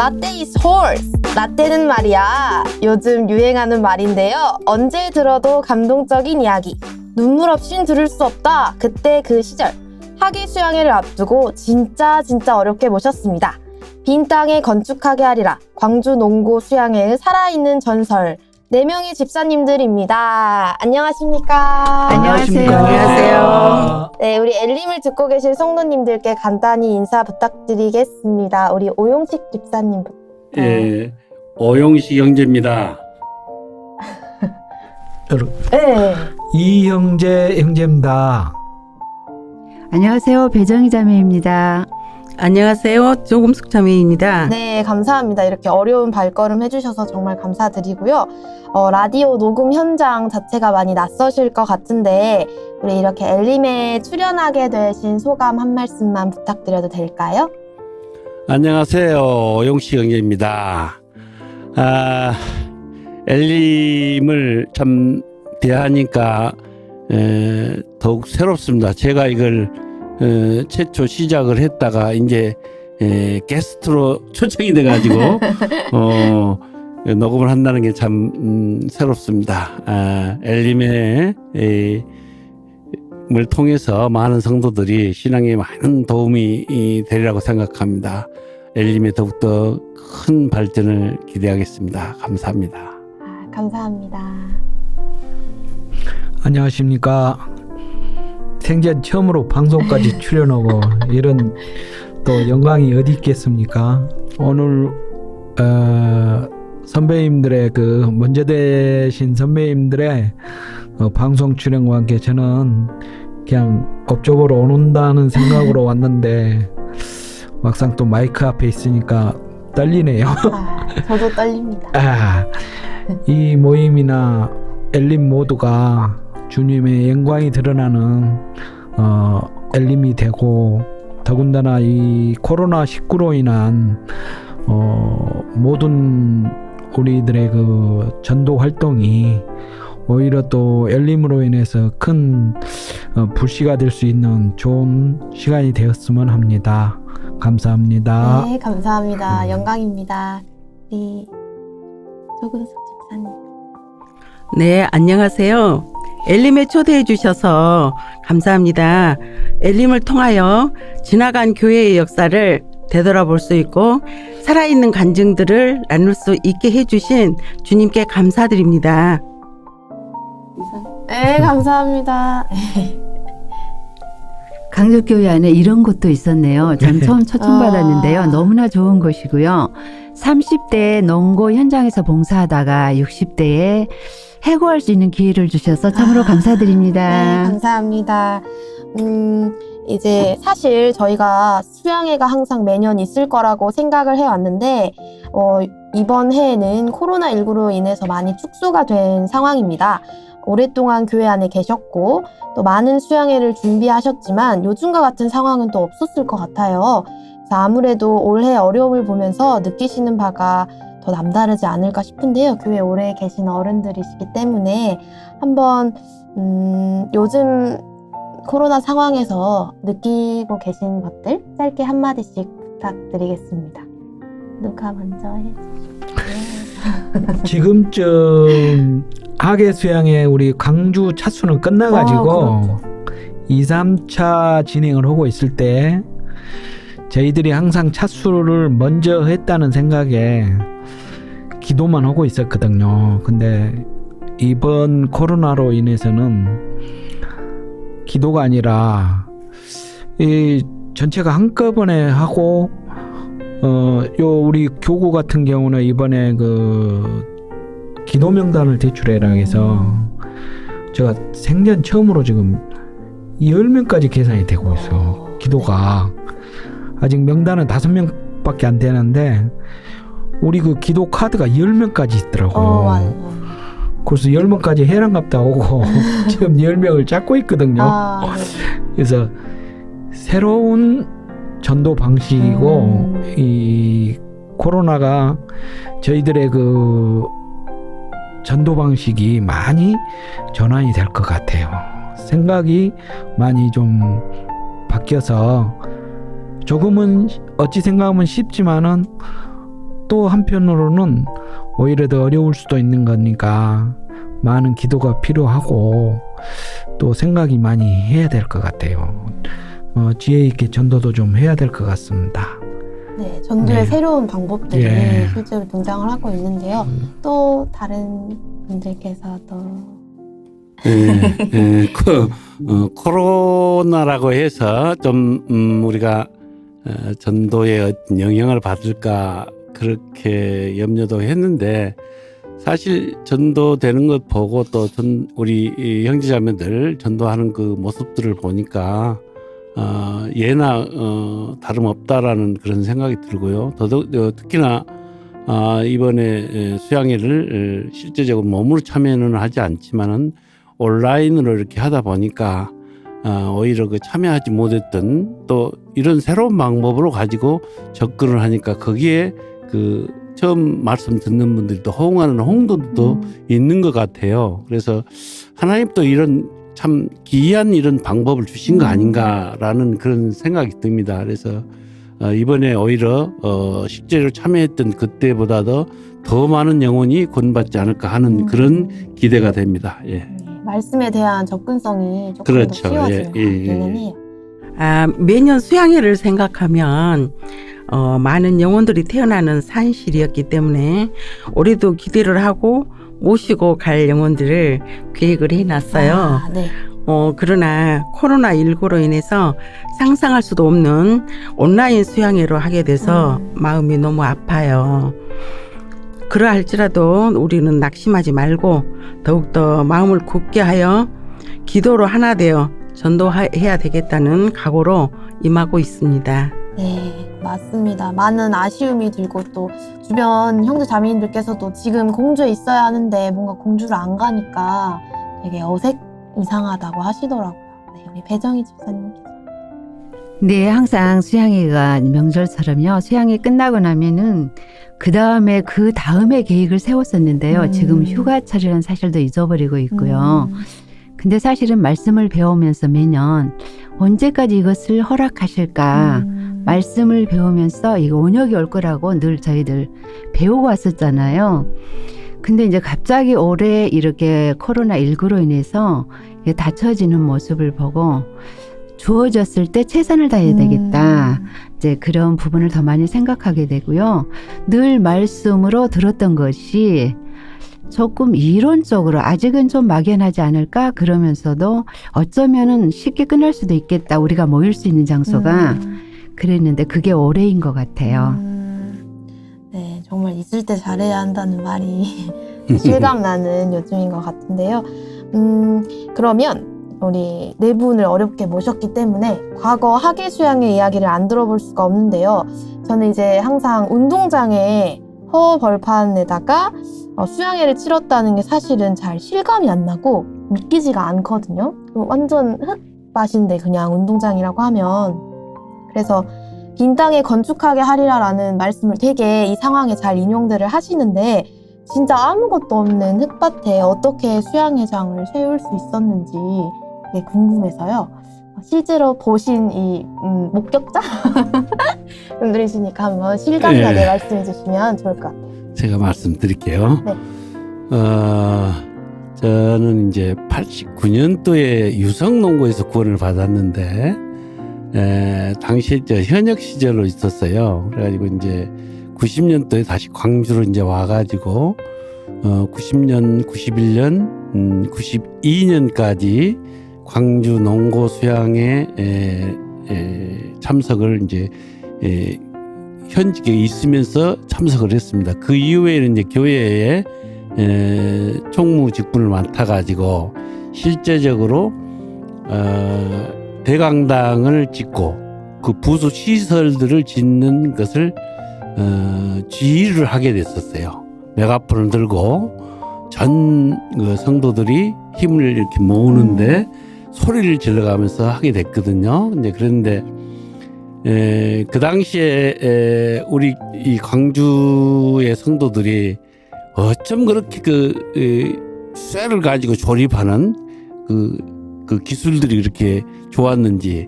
라떼 is horse. 라떼는 말이야. 요즘 유행하는 말인데요. 언제 들어도 감동적인 이야기. 눈물 없인 들을 수 없다. 그때 그 시절. 학위 수양회를 앞두고 진짜 어렵게 모셨습니다. 빈 땅에 건축하게 하리라. 광주 농고 수양회의 살아있는 전설. 4명의 집사님들입니다. 안녕하십니까? 안녕하세요. 네, 우리 엘림을 듣고 계실 성도님들께 간단히 인사 부탁드리겠습니다. 우리 오용식 집사님부터. 예, 오용식 형제입니다. 네. 이형제 형제입니다. 안녕하세요. 배정희 자매입니다. 안녕하세요. 조금숙 자매입니다. 네, 감사합니다. 이렇게 어려운 발걸음 해주셔서 정말 감사드리고요. 라디오 녹음 현장 자체가 많이 낯서실 것 같은데 우리 이렇게 엘림에 출연하게 되신 소감 한 말씀만 부탁드려도 될까요? 안녕하세요. 오용식 형제입니다. 엘림을 참 대하니까 더욱 새롭습니다. 제가 이걸 최초 시작을 했다가 이제 게스트로 초청이 돼가지고 녹음을 한다는 게 참 새롭습니다. 엘림의 을 통해서 많은 성도들이 신앙에 많은 도움이 되리라고 생각합니다. 엘림의 더욱더 큰 발전을 기대하겠습니다. 감사합니다. 감사합니다. 안녕하십니까. 생전 처음으로 방송까지 출연하고 이런 또 영광이 어디 있겠습니까? 오늘 선배님들의 그 먼저 되신 선배님들의 방송 출연과 함께 저는 그냥 업적으로 오는다는 생각으로 왔는데 막상 또 마이크 앞에 있으니까 떨리네요. 저도 떨립니다. 이 모임이나 엘림 모두가 주님의 영광이 드러나는 엘림이 되고 더군다나 이 코로나19로 인한 모든 우리들의 그 전도 활동이 오히려 또 엘림으로 인해서 큰 불씨가 될 수 있는 좋은 시간이 되었으면 합니다. 감사합니다. 네, 감사합니다. 영광입니다. 우리 조근숙 집사님. 네, 안녕하세요. 엘림에 초대해 주셔서 감사합니다. 엘림을 통하여 지나간 교회의 역사를 되돌아볼 수 있고 살아있는 간증들을 나눌 수 있게 해주신 주님께 감사드립니다. 네, 감사합니다. 강적교회 안에 이런 곳도 있었네요. 전 처음 초청받았는데요. 너무나 좋은 곳이고요. 30대 농고 현장에서 봉사하다가 60대에 해고할 수 있는 기회를 주셔서 참으로 감사드립니다. 네, 감사합니다. 이제 사실 저희가 수양회가 항상 매년 있을 거라고 생각을 해왔는데 이번 해에는 코로나19로 인해서 많이 축소가 된 상황입니다. 오랫동안 교회 안에 계셨고 또 많은 수양회를 준비하셨지만 요즘과 같은 상황은 또 없었을 것 같아요. 그래서 아무래도 올해 어려움을 보면서 느끼시는 바가 더 남다르지 않을까 싶은데요. 교회 오래 계신 어른들이시기 때문에 한번 요즘 코로나 상황에서 느끼고 계신 것들 짧게 한마디씩 부탁드리겠습니다. 누가 먼저 해주실까요? 지금쯤 학예 수양회 우리 광주 차수는 끝나가지고 2, 3차 진행을 하고 있을 때 저희들이 항상 차수를 먼저 했다는 생각에 기도만 하고 있었거든요. 근데 이번 코로나로 인해서는 기도가 아니라 이 전체가 한꺼번에 하고 요 우리 교구 같은 경우는 이번에 그 기도 명단을 제출해라 해서 제가 생전 처음으로 지금 10명까지 계산이 되고 있어. 기도가 아직 명단은 5명밖에 안 되는데 우리 그 기도 카드가 10명까지 있더라고. 그래서 10명까지 해랑갑다 오고 지금 10명을 찾고 있거든요. 그래서 새로운 전도 방식이고 이 코로나가 저희들의 그 전도 방식이 많이 전환이 될 것 같아요. 생각이 많이 좀 바뀌어서 조금은 어찌 생각하면 쉽지만은 또 한편으로는 오히려 더 어려울 수도 있는 거니까 많은 기도가 필요하고 또 생각이 많이 해야 될 것 같아요. 지혜 있게 전도도 좀 해야 될 것 같습니다. 네, 전도의 네. 새로운 방법들이 예. 실제로 등장을 하고 있는데요. 또 다른 분들께서 또 코로나라고 해서 좀 우리가 전도에 어떤 영향을 받을까 그렇게 염려도 했는데 사실 전도되는 것 보고 또 우리 이 형제자매들 전도하는 그 모습들을 보니까 예나 다름없다라는 그런 생각이 들고요. 특히나 이번에 수양회를 실제적으로 몸으로 참여는 하지 않지만은 온라인으로 이렇게 하다 보니까 오히려 그 참여하지 못했던 또 이런 새로운 방법으로 가지고 접근을 하니까 거기에 그 처음 말씀 듣는 분들이 또 호응하는 홍도도 있는 것 같아요. 그래서 하나님 또 이런 참 기이한 이런 방법을 주신 거 아닌가라는 그런 생각이 듭니다. 그래서 이번에 오히려 실제로 참여했던 그때보다도 더 많은 영혼이 구원받지 않을까 하는 그런 기대가 됩니다. 예. 네, 말씀에 대한 접근성이 조금 그렇죠. 더 쉬워지는 것 예, 같기는 해요. 매년 수양회를 생각하면 많은 영혼들이 태어나는 산실이었기 때문에 올해도 기대를 하고 모시고 갈 영혼들을 계획을 해놨어요. 아, 네. 그러나 코로나19로 인해서 상상할 수도 없는 온라인 수양회로 하게 돼서 마음이 너무 아파요. 그러할지라도 우리는 낙심하지 말고 더욱더 마음을 굳게 하여 기도로 하나 되어 전도해야 되겠다는 각오로 임하고 있습니다. 네, 맞습니다. 많은 아쉬움이 들고 또 주변 형제 자매님들께서도 지금 공주에 있어야 하는데 뭔가 공주를 안 가니까 되게 이상하다고 하시더라고요. 네, 우리 배정희 집사님께서. 네, 항상 수양회가 명절처럼요. 수양회 끝나고 나면은 그 다음에 계획을 세웠었는데요. 지금 휴가철이라는 사실도 잊어버리고 있고요. 근데 사실은 말씀을 배우면서 매년 언제까지 이것을 허락하실까? 말씀을 배우면서 이거 온역이 올 거라고 늘 저희들 배우고 왔었잖아요. 근데 이제 갑자기 올해 이렇게 코로나19로 인해서 이게 닫혀지는 모습을 보고 주어졌을 때 최선을 다해야 되겠다. 이제 그런 부분을 더 많이 생각하게 되고요. 늘 말씀으로 들었던 것이 조금 이론적으로 아직은 좀 막연하지 않을까 그러면서도 어쩌면은 쉽게 끝날 수도 있겠다. 우리가 모일 수 있는 장소가 그랬는데 그게 올해인 것 같아요. 네, 정말 있을 때 잘해야 한다는 말이 실감나는 요즘인 것 같은데요. 그러면 우리 네 분을 어렵게 모셨기 때문에 과거 학예 수양의 이야기를 안 들어볼 수가 없는데요. 저는 이제 항상 운동장에 허벌판에다가 수양회를 치렀다는 게 사실은 잘 실감이 안 나고 믿기지가 않거든요. 완전 흙밭인데 그냥 운동장이라고 하면. 그래서 빈 땅에 건축하게 하리라라는 말씀을 되게 이 상황에 잘 인용들을 하시는데 진짜 아무것도 없는 흙밭에 어떻게 수양회장을 세울 수 있었는지 되게 궁금해서요. 실제로 보신 이 목격자 분들이시니까 한번 실감나게 말씀해 주시면 좋을 것 같아요. 제가 말씀드릴게요. 네. 저는 이제 89년도에 유성농고에서 구원을 받았는데 당시에 현역 시절로 있었어요. 그래가지고 이제 90년도에 다시 광주로 이제 와가지고 90년, 91년, 92년까지 광주 농고 수양에 참석을 이제 현직에 있으면서 참석을 했습니다. 그 이후에는 이제 교회에 총무 직분을 맡아가지고 실제적으로 대강당을 짓고 그 부수 시설들을 짓는 것을 지휘를 하게 됐었어요. 메가폰을 들고 전 그 성도들이 힘을 이렇게 모으는데 소리를 질러가면서 하게 됐거든요. 이제 그런데 그 당시에 우리 이 광주의 성도들이 어쩜 그렇게 쇠를 가지고 조립하는 그 기술들이 이렇게 좋았는지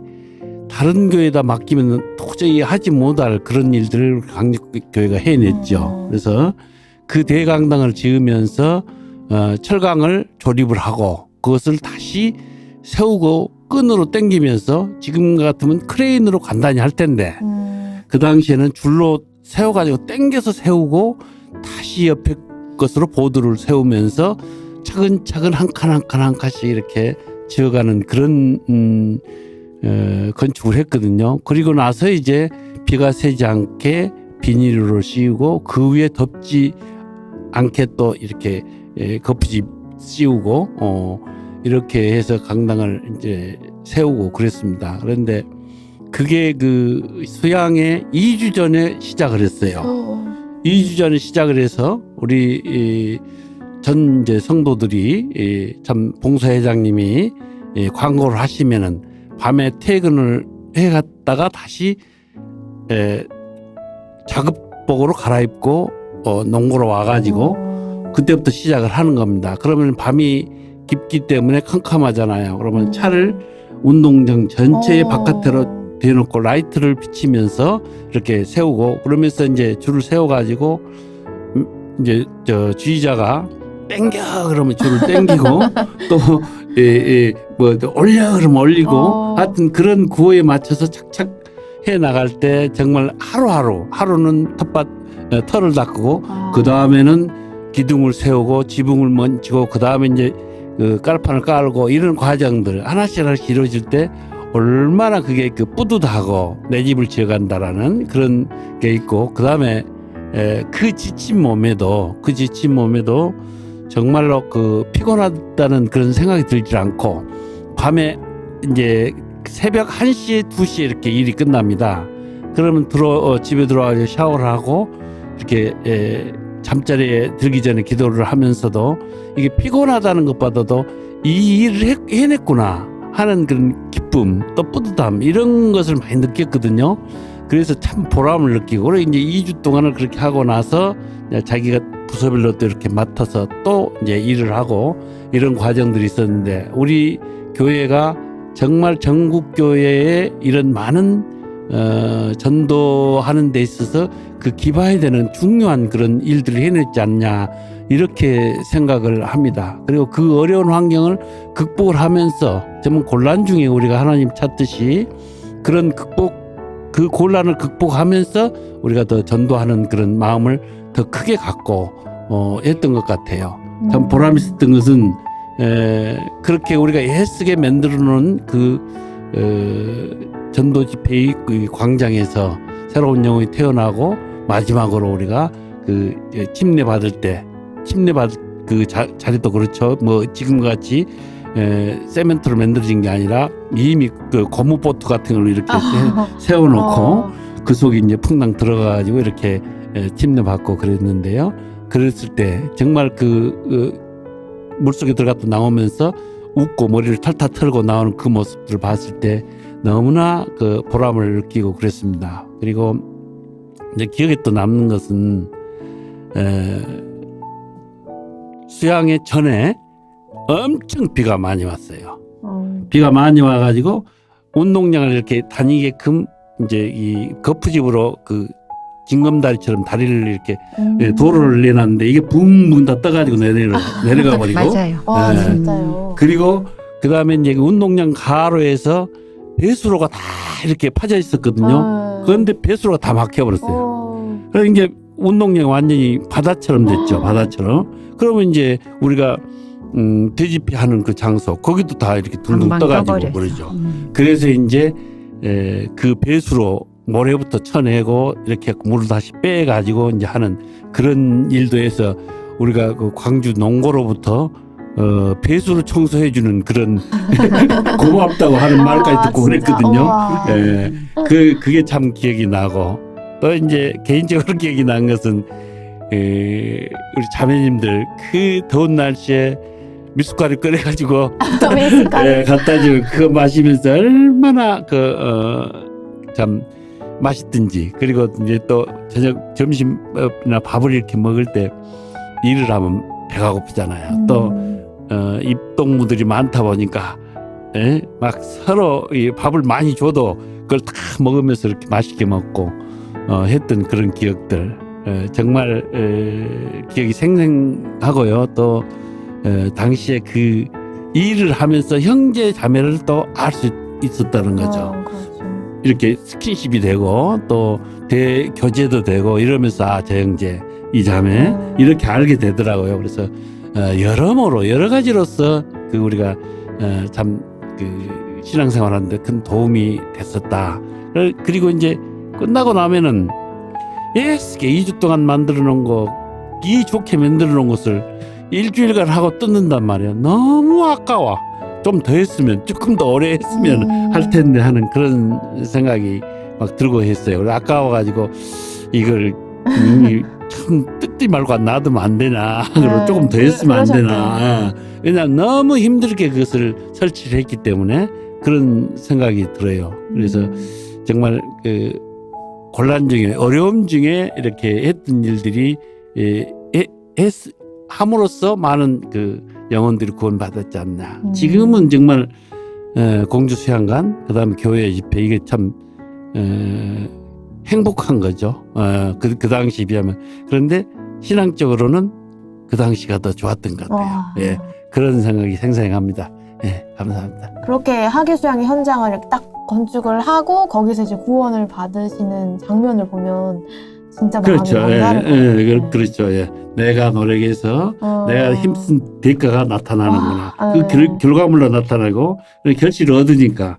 다른 교회에다 맡기면 도저히 하지 못할 그런 일들을 강력교회가 해냈죠. 그래서 그 대강당을 지으면서 철강을 조립을 하고 그것을 다시 세우고 끈으로 당기면서 지금 같으면 크레인으로 간단히 할 텐데 그 당시에는 줄로 세워가지고 당겨서 세우고 다시 옆에 것으로 보드를 세우면서 차근차근 한 칸 한 칸 한 칸씩 이렇게 지어가는 그런 건축을 했거든요. 그리고 나서 이제 비가 새지 않게 비닐로 씌우고 그 위에 덮지 않게 또 이렇게 거푸집 씌우고 이렇게 해서 강당을 이제 세우고 그랬습니다. 그런데 그게 그 수양에 2주 전에 시작을 했어요. 2주 전에 시작을 해서 우리 전 이제 성도들이 참 봉사회장님이 광고를 하시면은 밤에 퇴근을 해갔다가 다시 작업복으로 갈아입고 농구로 와가지고 그때부터 시작을 하는 겁니다. 그러면 밤이 깊기 때문에 캄캄하잖아요. 그러면 차를 운동장 전체의 바깥으로 대놓고 라이트를 비치면서 이렇게 세우고 그러면서 이제 줄을 세워가지고 이제 저 주의자가 땡겨 그러면 줄을 땡기고 또 뭐 올려 그러면 올리고 하여튼 그런 구호에 맞춰서 착착 해 나갈 때 정말 하루는 털을 닦고 그 다음에는 기둥을 세우고 지붕을 먼지고 그 다음에 이제 그 깔판을 깔고 이런 과정들 하나씩 이루어질 때 얼마나 그게 그 뿌듯하고 내 집을 지어간다라는 그런 게 있고 그 다음에 그 지친 몸에도 정말로 그 피곤하다는 그런 생각이 들지 않고 밤에 이제 새벽 1시에 2시에 이렇게 일이 끝납니다. 그러면 집에 들어와서 샤워를 하고 이렇게 잠자리에 들기 전에 기도를 하면서도 이게 피곤하다는 것보다도 이 일을 해냈구나 하는 그런 기쁨 또 뿌듯함 이런 것을 많이 느꼈거든요. 그래서 참 보람을 느끼고 그래 이제 2주 동안을 그렇게 하고 나서 자기가 부서별로 또 이렇게 맡아서 또 이제 일을 하고 이런 과정들이 있었는데 우리 교회가 정말 전국 교회에 이런 많은 전도하는 데 있어서 그 기반이 되는 중요한 그런 일들을 해냈지 않냐 이렇게 생각을 합니다. 그리고 그 어려운 환경을 극복을 하면서 정말 곤란 중에 우리가 하나님 찾듯이 그런 그 곤란을 극복하면서 우리가 더 전도하는 그런 마음을 더 크게 갖고 했던 것 같아요. 참 보람 있었던 것은 그렇게 우리가 애쓰게 만들어 놓은 그 전도 집회의 그 광장에서 새로운 영혼이 태어나고 마지막으로 우리가 그 침례받을 그 자리도 그렇죠. 뭐 지금 같이 세멘트로 만들어진 게 아니라 이미 그 고무보트 같은 걸 이렇게 세워놓고 그 속에 이제 풍랑 들어가가지고 이렇게 침례받고 그랬는데요. 그랬을 때 정말 그 물속에 들어갔다 나오면서 웃고 머리를 탈탈 털고 나오는 그 모습들을 봤을 때 너무나 그 보람을 느끼고 그랬습니다. 그리고 이제 기억에 또 남는 것은 수양회 전에 엄청 비가 많이 왔어요. 비가 많이 와가지고 운동장을 이렇게 다니게끔 이제 이 거푸집으로 그 징검다리처럼 다리를 이렇게 도로를 내놨는데 이게 붕붕 다 떠가지고 내려가 버리고. 맞아요. 와 진짜요. 그리고 그 다음에 이제 운동장 가로에서 배수로가 다 이렇게 파져 있었거든요. 그런데 배수로가 다 막혀버렸어요. 그래서 이제 운동장이 완전히 바다처럼 됐죠. 바다처럼. 그러면 이제 우리가 돼지피하는 그 장소 거기도 다 이렇게 둥둥 떠가지고 그러죠. 그래서 이제 그 배수로 모래부터 쳐내고 이렇게 물을 다시 빼가지고 이제 하는 그런 일도 해서 우리가 그 광주 농고로부터 배수로 청소해주는 그런 고맙다고 하는 말까지 듣고 그랬거든요. 그게 참 기억이 나고 또 이제 개인적으로 기억이 난 것은 우리 자매님들 그 더운 날씨에 미숫가루 끓여가지고 갖다 주고 그거 마시면서 얼마나 참 맛있든지 그리고 이제 또 저녁 점심이나 밥을 이렇게 먹을 때 일을 하면 배가 고프잖아요. 또 입동무들이 많다 보니까 막 서로 이 밥을 많이 줘도 그걸 다 먹으면서 이렇게 맛있게 먹고 했던 그런 기억들 정말 기억이 생생하고요. 또 당시에 그 일을 하면서 형제 자매를 또 알 수 있었다는 거죠. 그렇죠. 이렇게 스킨십이 되고 또 대교제도 되고 이러면서 아, 저 형제 이 자매 이렇게 알게 되더라고요. 그래서 여러모로 여러 가지로서 그 우리가 참 그 신앙생활하는데 큰 도움이 됐었다. 그리고 이제 끝나고 나면은 예스게 2주 동안 만들어 놓은 거 이 좋게 만들어 놓은 것을 일주일간 하고 뜯는단 말이야. 너무 아까워. 좀 더 했으면 조금 더 오래 했으면 할 텐데 하는 그런 생각이 막 들고 했어요. 그래서 아까워가지고 이걸 참 뜯지 말고 놔두면 안 되나. 그리고 조금 더 했으면 안 되나. 왜냐하면 너무 힘들게 그것을 설치를 했기 때문에 그런 생각이 들어요. 그래서 정말 그 곤란 중에 어려움 중에 이렇게 했던 일들이 함으로써 많은 그 영혼들이 구원받았지 않나. 지금은 정말 공주 수양관 그다음에 교회 집회 이게 참 행복한 거죠. 그 당시에 비하면. 그런데 신앙적으로는 그 당시가 더 좋았던 것 같아요. 예, 그런 생각이 생생합니다. 예, 감사합니다. 그렇게 하계수양의 현장을 이렇게 딱 건축을 하고 거기서 이제 구원을 받으시는 장면을 보면 진짜 마음이 그렇죠. 남다르거든요. 그렇죠. 예. 내가 노력해서 내가 힘쓴 대가가 나타나는구나. 그 결과물로 나타나고 결실을 얻으니까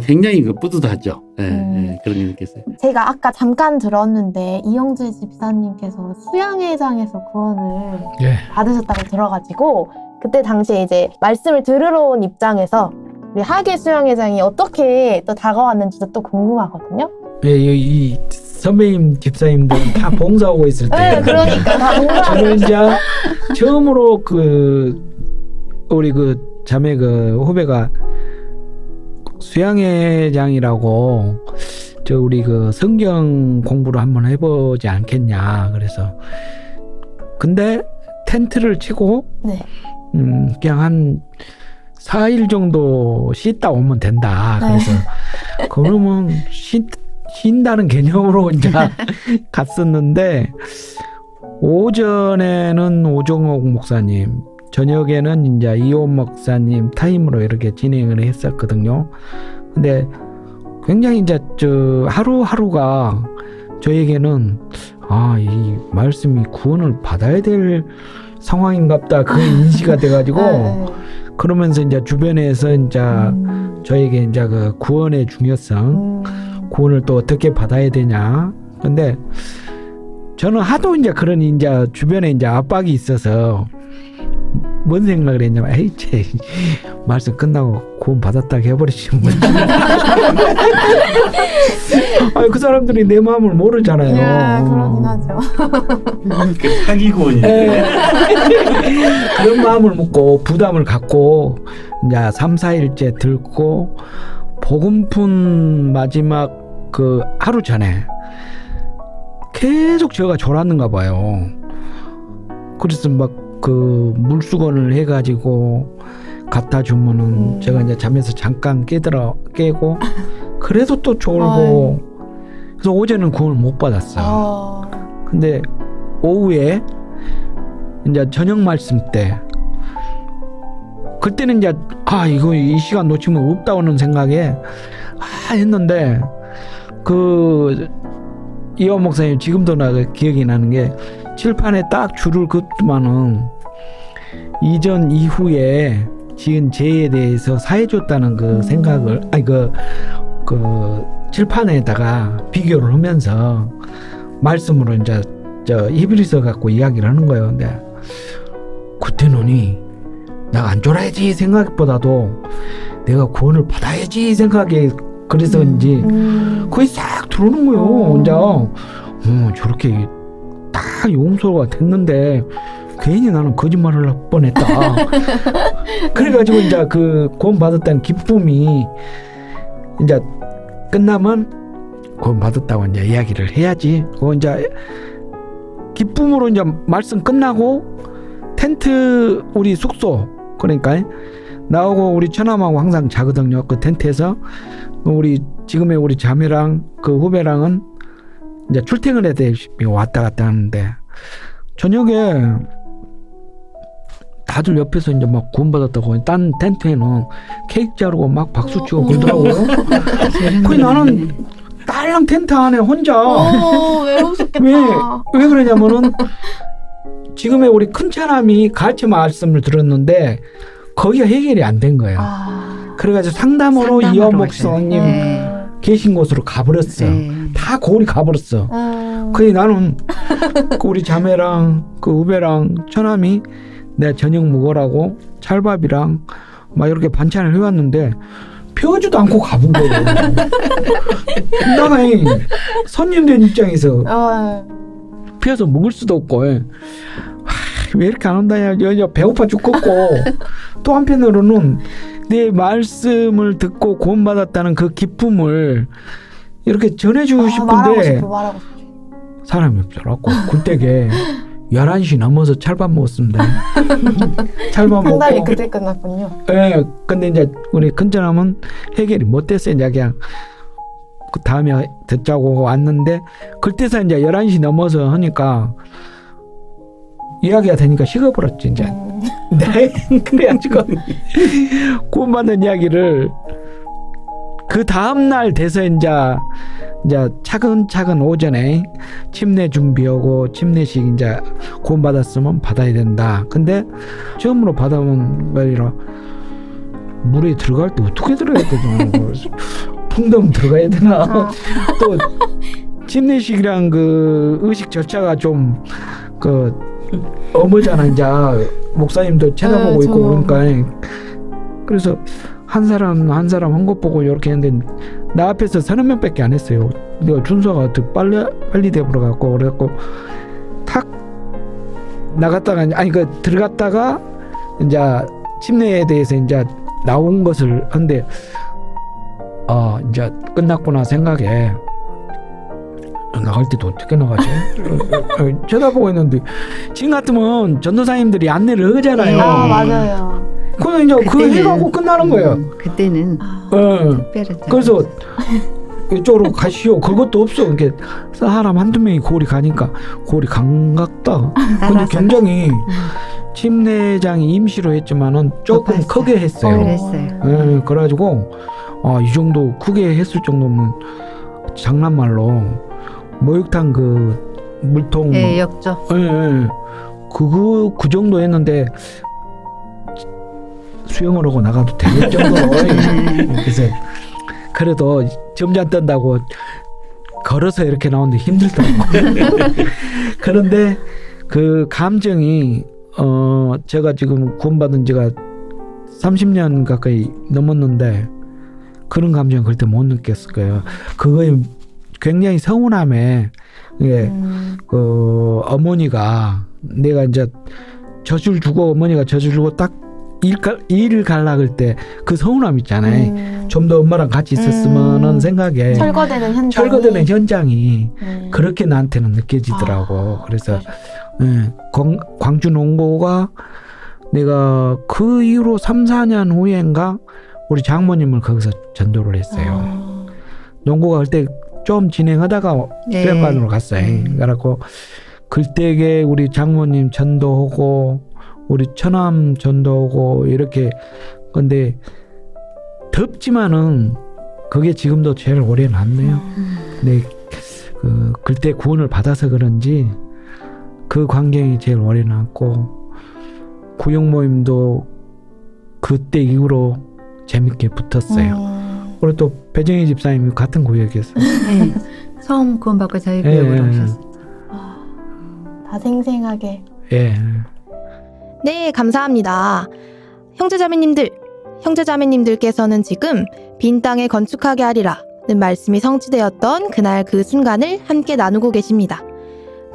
굉장히 뿌듯하죠. 예, 그런 게 느꼈어요. 제가 아까 잠깐 들었는데 이영재 집사님께서 수양회장에서 구원을 받으셨다고 들어가지고 그때 당시에 이제 말씀을 들으러 온 입장에서 우리 하계 수양회장이 어떻게 또 다가왔는지도 또 궁금하거든요. 이 선배님 집사님들 다 봉사하고 있을 때. 네, 그러니까 다 봉사하고 저는 이제 처음으로 우리 자매 후배가 수양회장이라고 우리 성경 공부를 한번 해보지 않겠냐. 그래서 근데 텐트를 치고 그냥 한 4일 정도 씻다 오면 된다. 그래서 그러면 쉰다는 개념으로 이제 갔었는데 오전에는 오정옥 목사님, 저녁에는 이제 이온 목사님 타임으로 이렇게 진행을 했었거든요. 근데 굉장히 이제 하루하루가 저에게는 이 말씀이 구원을 받아야 될 상황인갑다 그 인지가 돼가지고 그러면서 이제 주변에서 이제 저에게 이제 그 구원의 중요성, 구원을 또 어떻게 받아야 되냐. 근데 저는 하도 이제 그런 이제 주변에 이제 압박이 있어서 뭔 생각을 했냐면, 제 말씀 끝나고 구원 받았다고 해버리시면 그 사람들이 내 마음을 모르잖아요. 그러긴 하죠. 사기 구원이네. 그런 마음을 먹고 부담을 갖고 이제 3, 4일째 들고 복음품 마지막 하루 전에 계속 저가 졸았는가 봐요. 그래서 막 물수건을 해가지고 갖다 주면은 제가 이제 잠에서 잠깐 깨고 그래도 또 졸고 그래서 어제는 구원을 못 받았어. 근데 오후에 이제 저녁 말씀 때 그때는 이제 이거 이 시간 놓치면 없다는 생각에 했는데 이원 목사님 지금도 기억이 나는 게 칠판에 딱 줄을 긋더만은 이전 이후에 지은 죄에 대해서 사해줬다는 생각을 칠판에다가 비교를 하면서 말씀으로 이제 히브리서 갖고 이야기를 하는 거예요. 근데 그때는 내가 안 졸아야지 생각보다도 내가 구원을 받아야지 생각에 그래서인지 거의 싹 들어오는 거예요. 혼자 저렇게 딱 용서가 됐는데 괜히 나는 거짓말을 할 뻔했다. 그래가지고 이제 구원 받았다는 기쁨이 이제 끝나면 구원 받았다고 이제 이야기를 해야지. 이제 기쁨으로 이제 말씀 끝나고 텐트 우리 숙소 그러니까 나오고 우리 처남하고 항상 자거든요. 그 텐트에서 우리 지금의 우리 자매랑 그 후배랑은 이제 출퇴근에 대해 왔다 갔다 하는데 저녁에 다들 옆에서 이제 막 구원받았다고 딴 텐트에는 케이크 자르고 막 박수 치고 그러더라고요. 그 나는 딸랑 텐트 안에 혼자 외로우셨겠다. 왜 그러냐면은 지금의 우리 큰 차남이 같이 말씀을 들었는데 거기가 해결이 안 된 거예요. 그래가지고 상담으로 이어 목사님 네. 계신 곳으로 가버렸어. 네. 다 거울이 가버렸어. 그래 나는 그 우리 자매랑 그 후배랑 처남이 내가 저녁 먹으라고 찰밥이랑 막 이렇게 반찬을 해왔는데 펴주도 않고 가본 거예요. 나가 손님들 입장에서 펴서 먹을 수도 없고 왜 이렇게 안 온다냐 배고파 죽겠고 또 한편으로는 내 말씀을 듣고 구원받았다는 그 기쁨을 이렇게 전해주고 싶은데 말하고 싶어. 사람이 없더라고. 굴대게 11시 넘어서 찰밥 먹었습니다. 찰밥 먹고. 상담이 그때 끝났군요. 예, 근데 이제 우리 큰처남은 해결이 못 됐어요. 이제 그냥 그 다음에 듣자고 왔는데 그때서 이제 11시 넘어서 하니까 이야기가 되니까 식어버렸지 이제. 네, 그래가지고 구원받는 이야기를 그 다음 날 돼서 이제 차근차근 오전에 침례 준비하고 침례식 이제 구원받았으면 받아야 된다. 근데 처음으로 받아본 말이라 물에 들어갈 때 어떻게 들어가야 되나? 풍덩 들어가야 되나? 또 침례식이랑 그 의식 절차가 좀 그 어머잖아. 이제 목사님도 쳐다보고 있고 그러니까 그래서 한 사람 한 것 보고 이렇게 했는데 나 앞에서 30명밖에 안 했어요. 내가 준서가 더 빨리 돼버려 갖고 그래갖고 탁 나갔다가 아니 그 들어갔다가 이제 침례에 대해서 이제 나온 것을 한데 이제 끝났구나 생각에 나갈 때도 어떻게 나가지? 쳐다보고 있는데 지금 같으면 전도사님들이 안내를 하잖아요. 맞아요. 그럼 이제 그거 해가고 끝나는 거예요. 그때는 특별했죠. 그래서 이쪽으로 가시오. 그것도 없어. 이렇게 사람 한두 명이 고리 가니까 고리 감각다. 근데 굉장히 침례장이 임시로 했지만은 조금 높았어요. 크게 했어요. 그랬어요. 그래가지고 이 정도 크게 했을 정도면 장난말로 목욕탕 그 물통 예, 역죠. 그 정도 했는데 수영을 하고 나가도 될 정도로 그래서 그래도 점잖 뜬다고 걸어서 이렇게 나오는데 힘들더라고. 그런데 그 감정이 제가 지금 구원받은 지가 30년 가까이 넘었는데 그런 감정을 그때 못 느꼈을 거예요. 그거에 굉장히 서운함에 그 어머니가 내가 이제 젖을 주고 어머니가 젖을 주고 딱 일을 갈락을 때 그 서운함 있잖아요. 좀 더 엄마랑 같이 있었으면 생각에 철거되는 현장이 그렇게 나한테는 느껴지더라고. 그래서 광주 농고가 내가 그 이후로 3, 4년 후인가 우리 장모님을 거기서 전도를 했어요. 농고가 그때 좀 진행하다가 수양관으로 갔어요. 그래갖고 글대게 우리 장모님 전도하고 우리 처남 전도하고 이렇게 근데 덥지만은 그게 지금도 제일 오래 남네요. 근데 그 글대 구원을 받아서 그런지 그 광경이 제일 오래 남고 구역 모임도 그때 이후로 재밌게 붙었어요. 그리고 또 배정희 집사님이 같은 구역이었어요. 네. 처음 구원받고 저희 구역으로 오셨어요. 다 생생하게. 예. 네, 감사합니다. 형제자매님들께서는 지금 빈 땅에 건축하게 하리라는 말씀이 성취되었던 그날 그 순간을 함께 나누고 계십니다.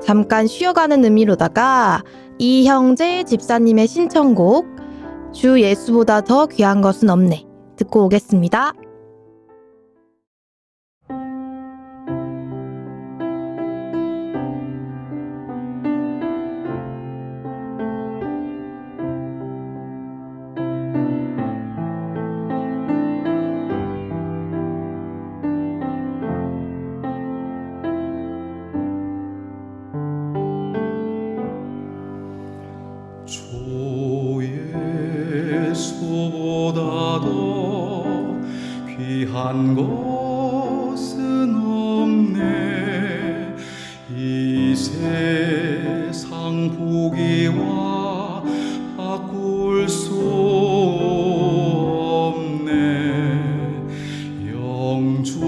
잠깐 쉬어가는 의미로다가 이 형제 집사님의 신청곡 주 예수보다 더 귀한 것은 없네 듣고 오겠습니다. 귀한 것은 없네. 이 세상 보기와 바꿀 수 없네. 영죽을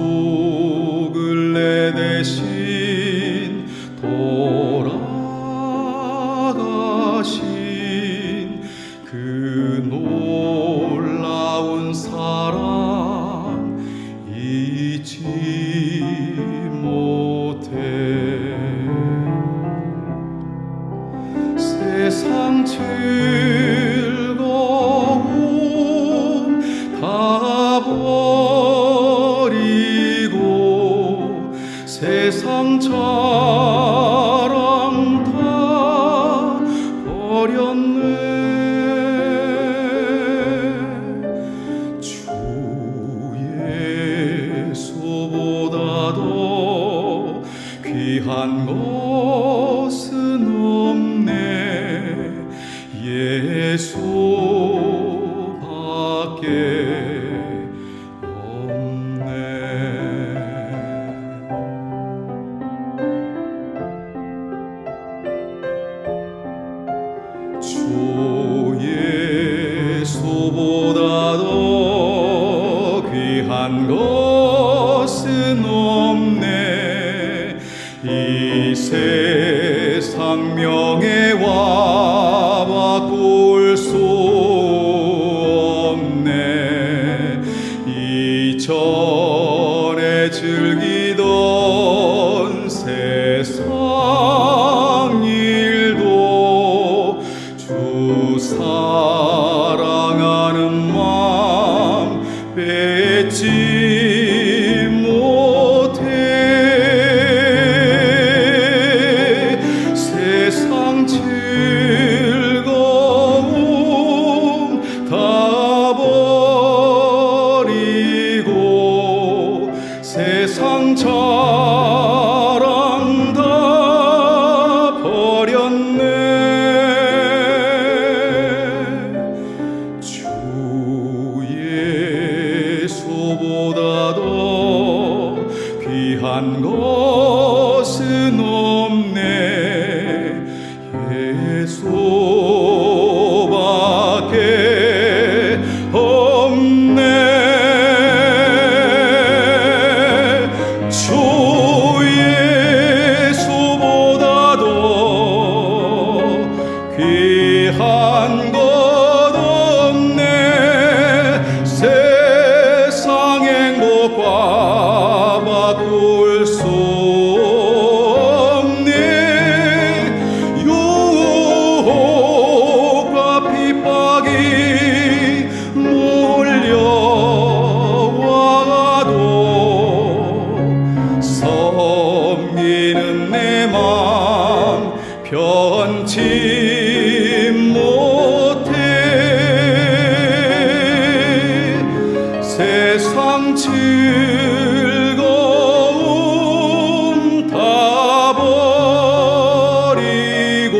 내 대신 돌아가신 그 놀라운 사랑 잊지 못해. 세상 즐거움 다 버리고 세상 자랑 다 버렸네. 주 예수보다도 귀한 것은 없네. 예수밖에 없네. 주 예수보다도 귀한 것은 없네. 이 세상 명예와 바꿀 수 없네. 이전에 즐기던 세상 일도 주 사랑하는 마음 뺏지 못해. 세상 즐거움 다 버리고 세상 자랑 다 버렸네. 주 예수보다도 귀한 것은 없네. 예수밖에 없네. 주 예수보다도 귀한 것 없네. 세상 행복과 바꿀 수 없네. 유혹과 핍박이 몰려와도 섬기는 내 맘 변치 못해. 세상 즐거움 다 버리고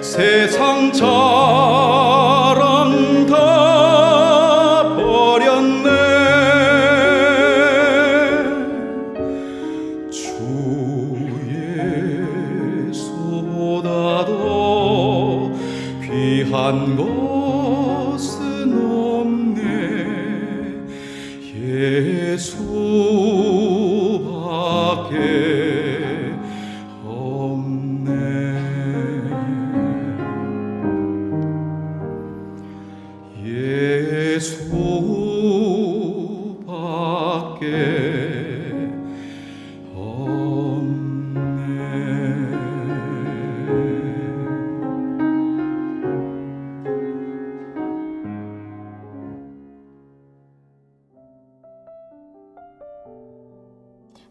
세상 자랑 다 버렸네. 주 예수보다도 귀한 것은 없네. 예수밖에 없네. 예수밖에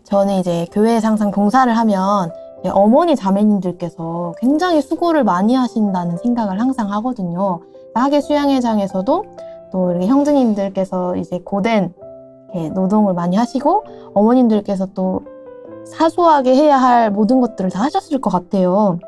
저는 이제 교회에서 항상 봉사를 하면 이제 어머니 자매님들께서 굉장히 수고를 많이 하신다는 생각을 항상 하거든요. 학예 수양회장에서도 또 이렇게 형제님들께서 이제 고된 이렇게 노동을 많이 하시고 어머님들께서 또 사소하게 해야 할 모든 것들을 다 하셨을 것 같아요.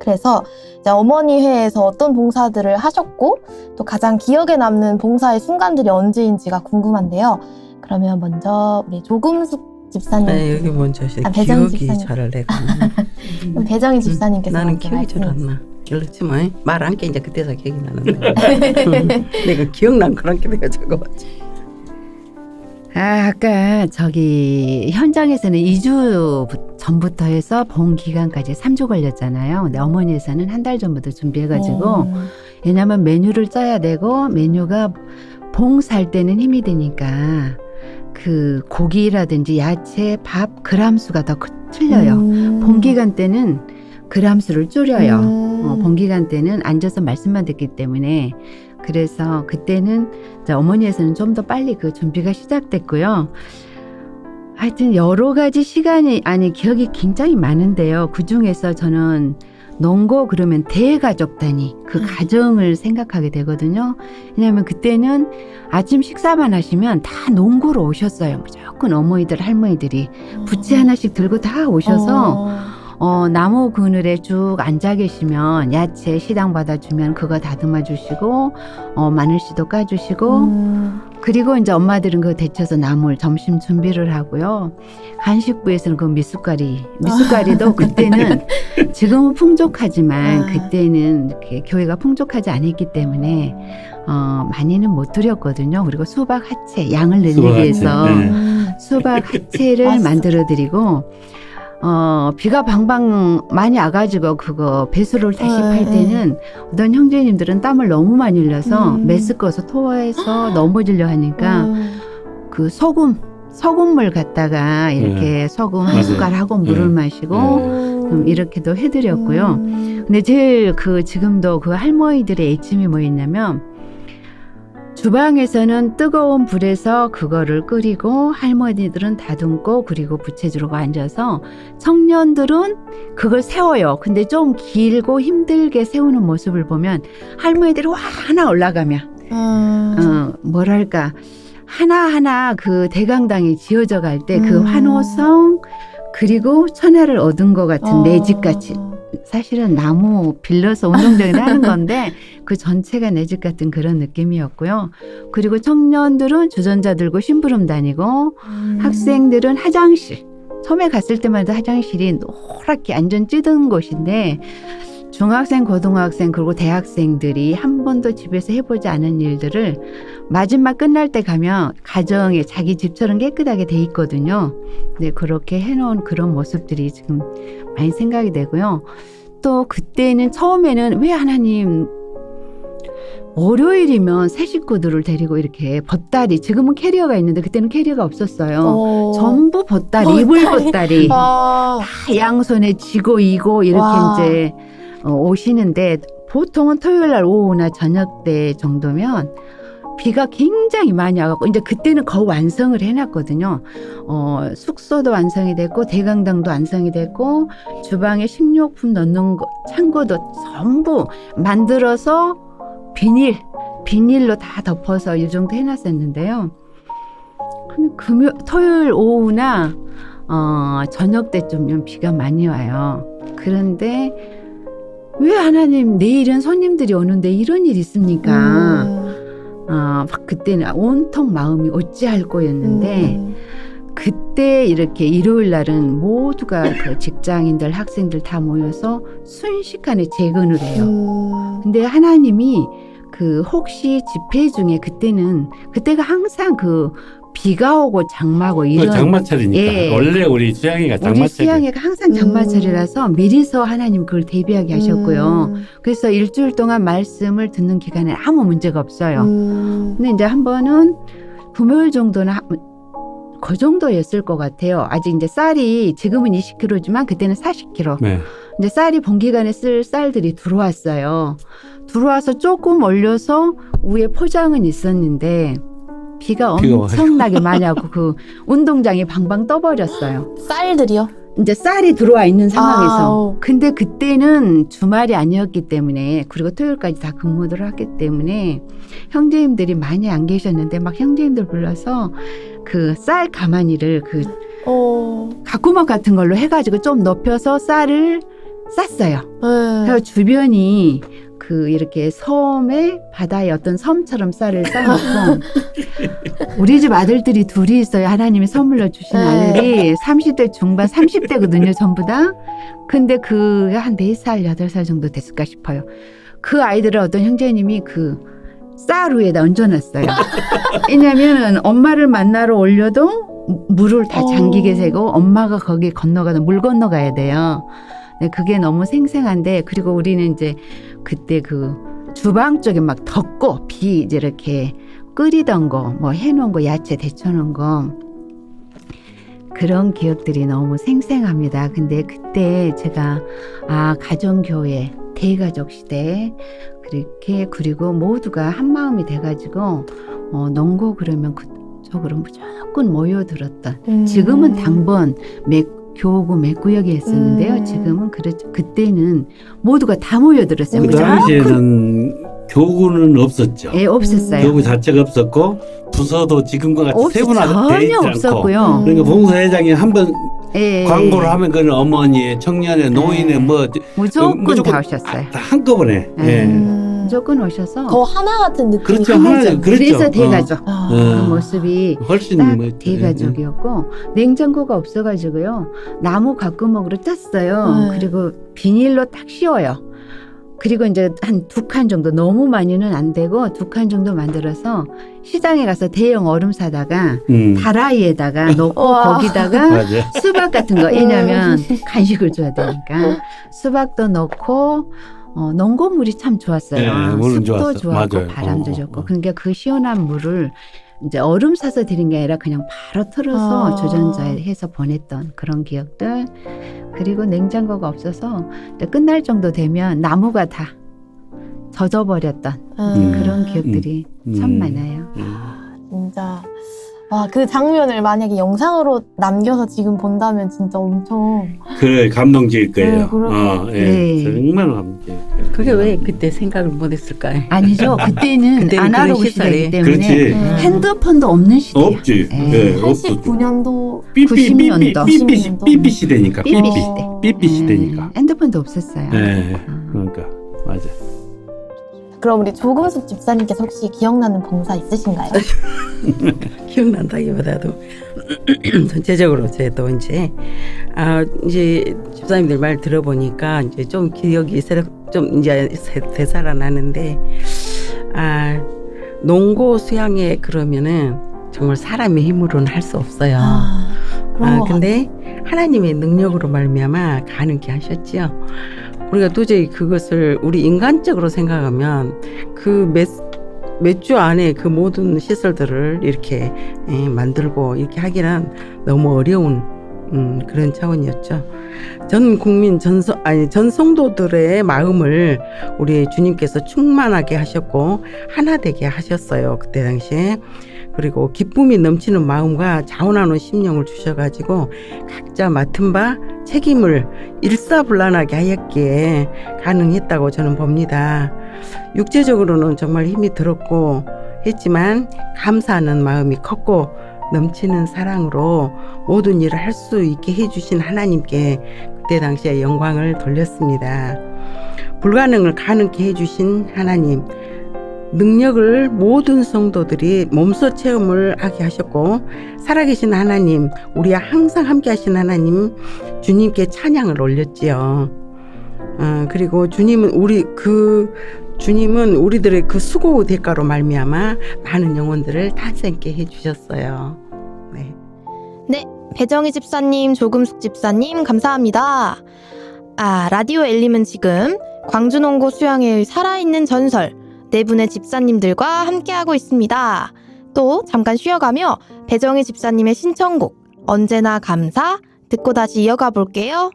그래서 이제 어머니 회에서 어떤 봉사들을 하셨고 또 가장 기억에 남는 봉사의 순간들이 언제인지가 궁금한데요. 그러면 먼저 우리 조금숙 집사님, 여기 먼저 하시네. 배정 기억이 집사님. 잘 안 나고. 그럼 배정희 집사님께서 나는 먼저 기억이 잘 안 말씀해 나. 그렇지만 말 안 게 이제 그때서 기억이 나는데. 내가 기억난 그런 게 내가 적어봤지. 아까 저기 현장에서는 2주 전부터 해서 봉 기간까지 3주 걸렸잖아요. 근데 어머니에서는 한 달 전부터 준비해가지고 왜냐면 메뉴를 짜야 되고 메뉴가 봉 살 때는 힘이 드니까 그 고기라든지 야채, 밥 그람 수가 더 틀려요. 봉 기간 때는 그람 수를 줄여요. 봉 기간 때는 앉아서 말씀만 듣기 때문에 그래서 그때는 어머니에서는 좀 더 빨리 그 준비가 시작됐고요. 하여튼 여러 가지 기억이 굉장히 많은데요. 그 중에서 저는 농고 그러면 대가족 단위 그 가정을 생각하게 되거든요. 왜냐하면 그때는 아침 식사만 하시면 다 농고로 오셨어요. 무조건 어머니들 할머니들이 부채 하나씩 들고 다 오셔서 나무 그늘에 쭉 앉아 계시면 야채 시당 받아주면 그거 다듬어 주시고 마늘씨도 까주시고 그리고 이제 엄마들은 그거 데쳐서 나물 점심 준비를 하고요. 간식부에서는 그 미숫가리도 그때는 지금은 풍족하지만 그때는 이렇게 교회가 풍족하지 않았기 때문에 많이는 못 드렸거든요. 그리고 수박 하채 양을 늘리기 위해서 수박 하채를 만들어 드리고 비가 방방 많이 와가지고 그거 배수를 다시 팔 때는 어떤 형제님들은 땀을 너무 많이 흘려서 메스꺼서 토해서 넘어지려 하니까 그 소금물 갖다가 이렇게 소금 한 숟갈하고 물을 마시고 좀 이렇게도 해드렸고요. 근데 제일 지금도 그 할머니들의 애침이 뭐였냐면 주방에서는 뜨거운 불에서 그거를 끓이고 할머니들은 다듬고 그리고 부채 주르고 앉아서 청년들은 그걸 세워요. 근데 좀 길고 힘들게 세우는 모습을 보면 할머니들이 와 하나 올라가면 뭐랄까 하나하나 그 대강당이 지어져 갈 때 그 환호성 그리고 천혜를 얻은 것 같은 내 집같이 사실은 나무 빌려서 운동장에 하는 건데 그 전체가 내 집 같은 그런 느낌이었고요. 그리고 청년들은 주전자 들고 심부름 다니고 학생들은 화장실 처음에 갔을 때마다 화장실이 노랗게 완전 찌든 곳인데 중학생, 고등학생 그리고 대학생들이 한 번도 집에서 해보지 않은 일들을 마지막 끝날 때 가면 가정에 자기 집처럼 깨끗하게 돼 있거든요. 네, 그렇게 해놓은 그런 모습들이 지금 많이 생각이 되고요. 또 그때는 처음에는 왜 하나님 월요일이면 새 식구들을 데리고 이렇게 보따리 지금은 캐리어가 있는데 그때는 캐리어가 없었어요. 전부 보따리, 이불 보따리 다 양손에 쥐고 이고 이렇게 이제 오시는데 보통은 토요일 날 오후나 저녁 때 정도면 비가 굉장히 많이 와갖고 이제 그때는 거의 완성을 해놨거든요. 숙소도 완성이 됐고 대강당도 완성이 됐고 주방에 식료품 넣는 거 창고도 전부 만들어서 비닐로 다 덮어서 이 정도 해놨었는데요. 토요일 오후나 저녁 때쯤이면 비가 많이 와요. 그런데 왜 하나님 내일은 손님들이 오는데 이런 일이 있습니까? 그때는 온통 마음이 어찌할 거였는데 그때 이렇게 일요일 날은 모두가 그 직장인들 학생들 다 모여서 순식간에 재건을 해요. 근데 하나님이 그 혹시 집회 중에 그때가 항상 그 비가 오고 장마고 이런 장마철이니까 예. 원래 우리 수양이가 우리 장마철이 수양회가 항상 장마철이라서 미리서 하나님 그걸 대비하게 하셨고요. 그래서 일주일 동안 말씀을 듣는 기간에 아무 문제가 없어요. 근데 이제 한 번은 금요일 정도는 그 정도였을 것 같아요. 아직 이제 쌀이 지금은 20kg지만 그때는 40kg. 네. 이제 쌀이 본기간에 쓸 쌀들이 들어왔어요. 들어와서 조금 올려서 위에 포장은 있었는데 비가 엄청나게 많이 하고 그 운동장이 방방 떠버렸어요. 쌀들이요? 이제 쌀이 들어와 있는 상황에서. 근데 그때는 주말이 아니었기 때문에 그리고 토요일까지 다 근무를 했기 때문에 형제님들이 많이 안 계셨는데 막 형제님들 불러서 그 쌀 가마니를 그 가꾸막 같은 걸로 해가지고 좀 높여서 쌀을 쌌어요. 네. 그래서 주변이 그 이렇게 섬에 바다에 어떤 섬처럼 쌀을 싸놓고 우리 집 아들들이 둘이 있어요. 하나님이 선물로 주신 네. 아들이 30대 중반 30대거든요. 전부 다. 근데 그 한 4살 8살 정도 됐을까 싶어요. 그 아이들을 어떤 형제님이 그 쌀 위에다 얹어놨어요. 왜냐하면 엄마를 만나러 올려도 물을 다 잠기게 새고 엄마가 거기 건너가는 물 건너가야 돼요. 네, 그게 너무 생생한데 그리고 우리는 이제 그때 그 주방 쪽에 막 덮고 비 이제 이렇게 끓이던 거 뭐 해놓은 거 야채 데쳐놓은 거 그런 기억들이 너무 생생합니다. 근데 그때 제가 가정교회 대가족 시대 그렇게 그리고 모두가 한 마음이 돼가지고 농고 그러면 그쪽으로 무조건 모여들었던 지금은 당번 교구 맥구역에 했었는데요. 지금은 그렇죠. 그때는 모두가 다 모여들었어요. 그 당시에는 교구는 없었죠. 예, 없었어요. 교구 자체가 없었고 부서도 지금과 같이 세분화되어 있지 전혀 않고 없었고요. 그러니까 봉사회장이 한번 예, 광고를 하면 그는 어머니, 청년의, 노인의 뭐 무조건 다 오셨어요. 다 한꺼번에. 예. 예. 무조건 오셔서 더 하나 같은 느낌이 그렇죠. 강하죠. 그렇죠. 그래서 대가족 아. 그 모습이 훨씬 딱 뭐, 대가족이었고 냉장고가 없어가지고요 나무 가꾸먹으로 짰어요. 그리고 비닐로 딱 씌워요. 그리고 이제 한 2칸 정도 너무 많이는 안 되고 2칸 정도 만들어서 시장에 가서 대형 얼음 사다가 다라이에다가 넣고 우와. 거기다가 맞아. 수박 같은 거 왜냐면 간식을 줘야 되니까 수박도 넣고 농고물이 참 좋았어요. 네, 물은 습도 좋았어. 좋았고 맞아요. 바람도 좋고 그러니까 그 시원한 물을 이제 얼음 사서 드린 게 아니라 그냥 바로 틀어서 조전자에 해서 보냈던 그런 기억들 그리고 냉장고가 없어서 끝날 정도 되면 나무가 다 젖어버렸던 그런 기억들이 참 많아요. 진짜 그 장면을 만약에 영상으로 남겨서 지금 본다면 진짜 엄청 그래 감동적일 거예요. 네, 그러게요. 예. 네. 정말 감동적일 거예요. 그게 왜 그때 생각을 못했을까요? 아니죠. 그때는 그때는 아날로그 그런 시대이기 시절에. 때문에 그렇지. 핸드폰도 없는 시대예요. 없지. 네. 예, 없었지. 89년도 삐삐 시대니까. 삐삐 삐삐. 시대. 삐삐 시대니까. 핸드폰도 없었어요. 네. 그러니까 맞아. 그럼 우리 조금숙 집사님께서 혹시 기억나는 봉사 있으신가요? 기억난다기보다도 전체적으로 제도 이제 집사님들 말 들어보니까 이제 좀 기억이 좀 이제 되살아나는데 농고 수양회 그러면은 정말 사람의 힘으로는 할 수 없어요. 그런 거 근데 하나님의 능력으로 말미암아 가능케 하셨지요. 우리가 도저히 그것을 우리 인간적으로 생각하면 그 몇 주 안에 그 모든 시설들을 이렇게 만들고 이렇게 하기는 너무 어려운 그런 차원이었죠. 전 국민 전 성도들의 마음을 우리 주님께서 충만하게 하셨고 하나 되게 하셨어요. 그때 당시에. 그리고 기쁨이 넘치는 마음과 자원하는 심령을 주셔가지고 각자 맡은 바 책임을 일사불란하게 하였기에 가능했다고 저는 봅니다. 육체적으로는 정말 힘이 들었고 했지만 감사하는 마음이 컸고 넘치는 사랑으로 모든 일을 할 수 있게 해주신 하나님께 그때 당시에 영광을 돌렸습니다. 불가능을 가능케 해주신 하나님, 능력을 모든 성도들이 몸소 체험을 하게 하셨고 살아계신 하나님, 우리와 항상 함께 하신 하나님 주님께 찬양을 올렸지요. 그리고 주님은 우리들의 그 수고 대가로 말미암아 많은 영혼들을 탄생케 해주셨어요. 네. 배정희 집사님, 조금숙 집사님 감사합니다. 라디오 엘림은 지금 광주농고 수양회의 살아있는 전설 네 분의 집사님들과 함께하고 있습니다. 또 잠깐 쉬어가며 배정희 집사님의 신청곡 언제나 감사 듣고 다시 이어가 볼게요.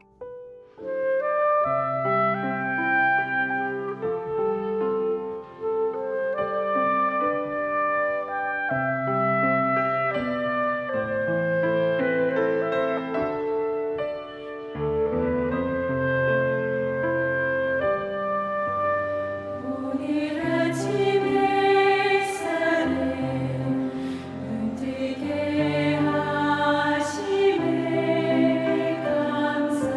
하심에 감사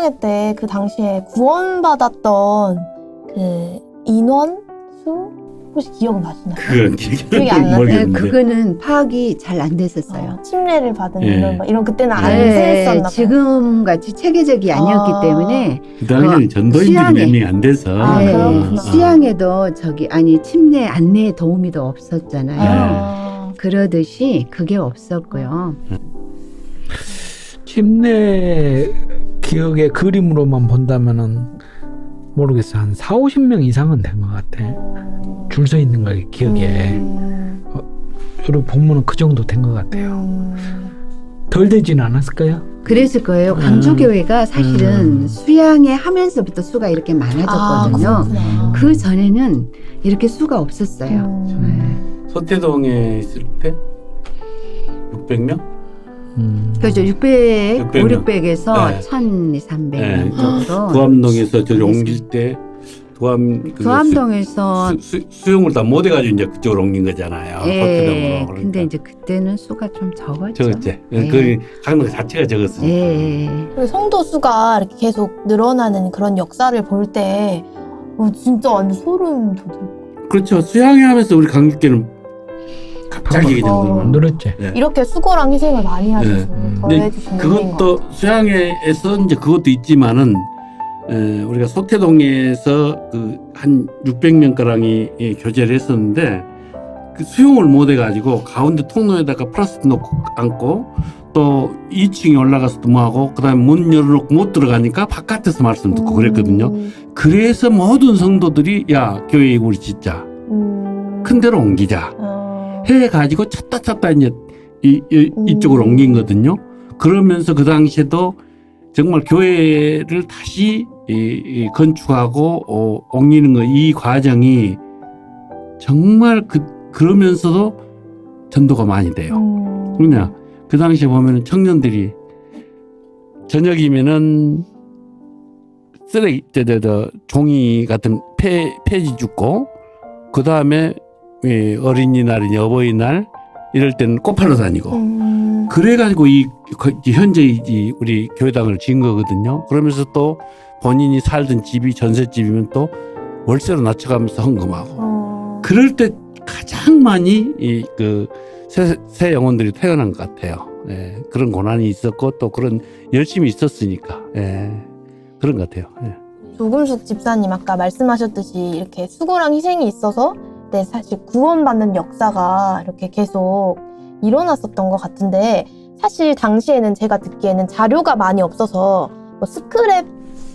수양회 때 그 당시에 구원받았던 그 인원 수 혹시 기억 나시나요? 그건 기억이 안 나요? 네, 모르겠는데. 그거는 파악이 잘 안 됐었어요. 침례를 받은 예. 인원 이런 그때는 안 네, 세했었나 봐요. 지금 같이 체계적이 아니었기 아. 때문에 그 당시에는 전도인들이 수양회. 몇 명이 안 돼서. 아, 네, 그렇구나. 수양에도 침례 안내에 도움이 더 없었잖아요. 아. 그러듯이 그게 없었고요. 침례 기억의 그림으로만 본다면은 모르겠어. 한 4, 50명 이상은 된 것 같아. 줄 서 있는 거 기억에. 그리고 보면은 그 정도 된 것 같아요. 덜 되지는 않았을까요? 그랬을 거예요. 광주교회가 사실은 수양회 하면서부터 수가 이렇게 많아졌거든요. 그렇구나. 그 전에는 이렇게 수가 없었어요. 음. 서태동에 있을 때 600명? 그렇죠. 600, 600 명. 500에서 네. 1200 네, 정도. 두암동에서 저기 옮길 때 두암동에서 수용을 다 못 해가지고 이제 그쪽으로 옮긴 거잖아요. 예. 서태동으로. 그러니까. 근데 이제 그때는 수가 좀 적었죠. 적었지. 예. 그 강릉 자체가 적었으니까. 예. 그리고 성도 수가 이렇게 계속 늘어나는 그런 역사를 볼 때 진짜 완전 소름 돋을. 그렇죠. 수양회 하면서 우리 강육계는 갑자기 어. 늘었지. 이렇게 수고랑 희생을 많이 하셔서 네. 더해주신 그것도 수양회에서 이제 그것도 있지만은 우리가 소태동에서 그 한 600명 가량이 교제를 했었는데 그 수용을 못 해가지고 가운데 통로에다가 플라스틱 놓고 앉고 또 2층에 올라가서 도 뭐하고 그다음에 문 열어놓고 못 들어가니까 바깥에서 말씀 듣고 그랬거든요. 그래서 모든 성도들이 야 교회 우리 짓자 큰 데로 옮기자 해가지고 찾다 이제 이쪽으로 옮긴 거거든요. 그러면서 그 당시에도 정말 교회를 다시 건축하고 옮기는 거 이 과정이 정말 그러면서도 전도가 많이 돼요. 그냥 그 당시에 보면은 청년들이 저녁이면은 쓰레기 종이 같은 폐지 줍고 그 다음에 어린이날이나 어버이날 이럴 때는 꽃팔러 다니고 그래가지고 현재 우리 교회당을 지은 거거든요. 그러면서 또 본인이 살던 집이 전셋집이면 또 월세로 낮춰가면서 헌금하고 그럴 때 가장 많이 새 영혼들이 태어난 것 같아요. 예, 그런 고난이 있었고 또 그런 열심이 있었으니까 그런 것 같아요. 예. 조금숙 집사님 아까 말씀하셨듯이 이렇게 수고랑 희생이 있어서 사실 구원받는 역사가 이렇게 계속 일어났었던 것 같은데 사실 당시에는 제가 듣기에는 자료가 많이 없어서 뭐 스크랩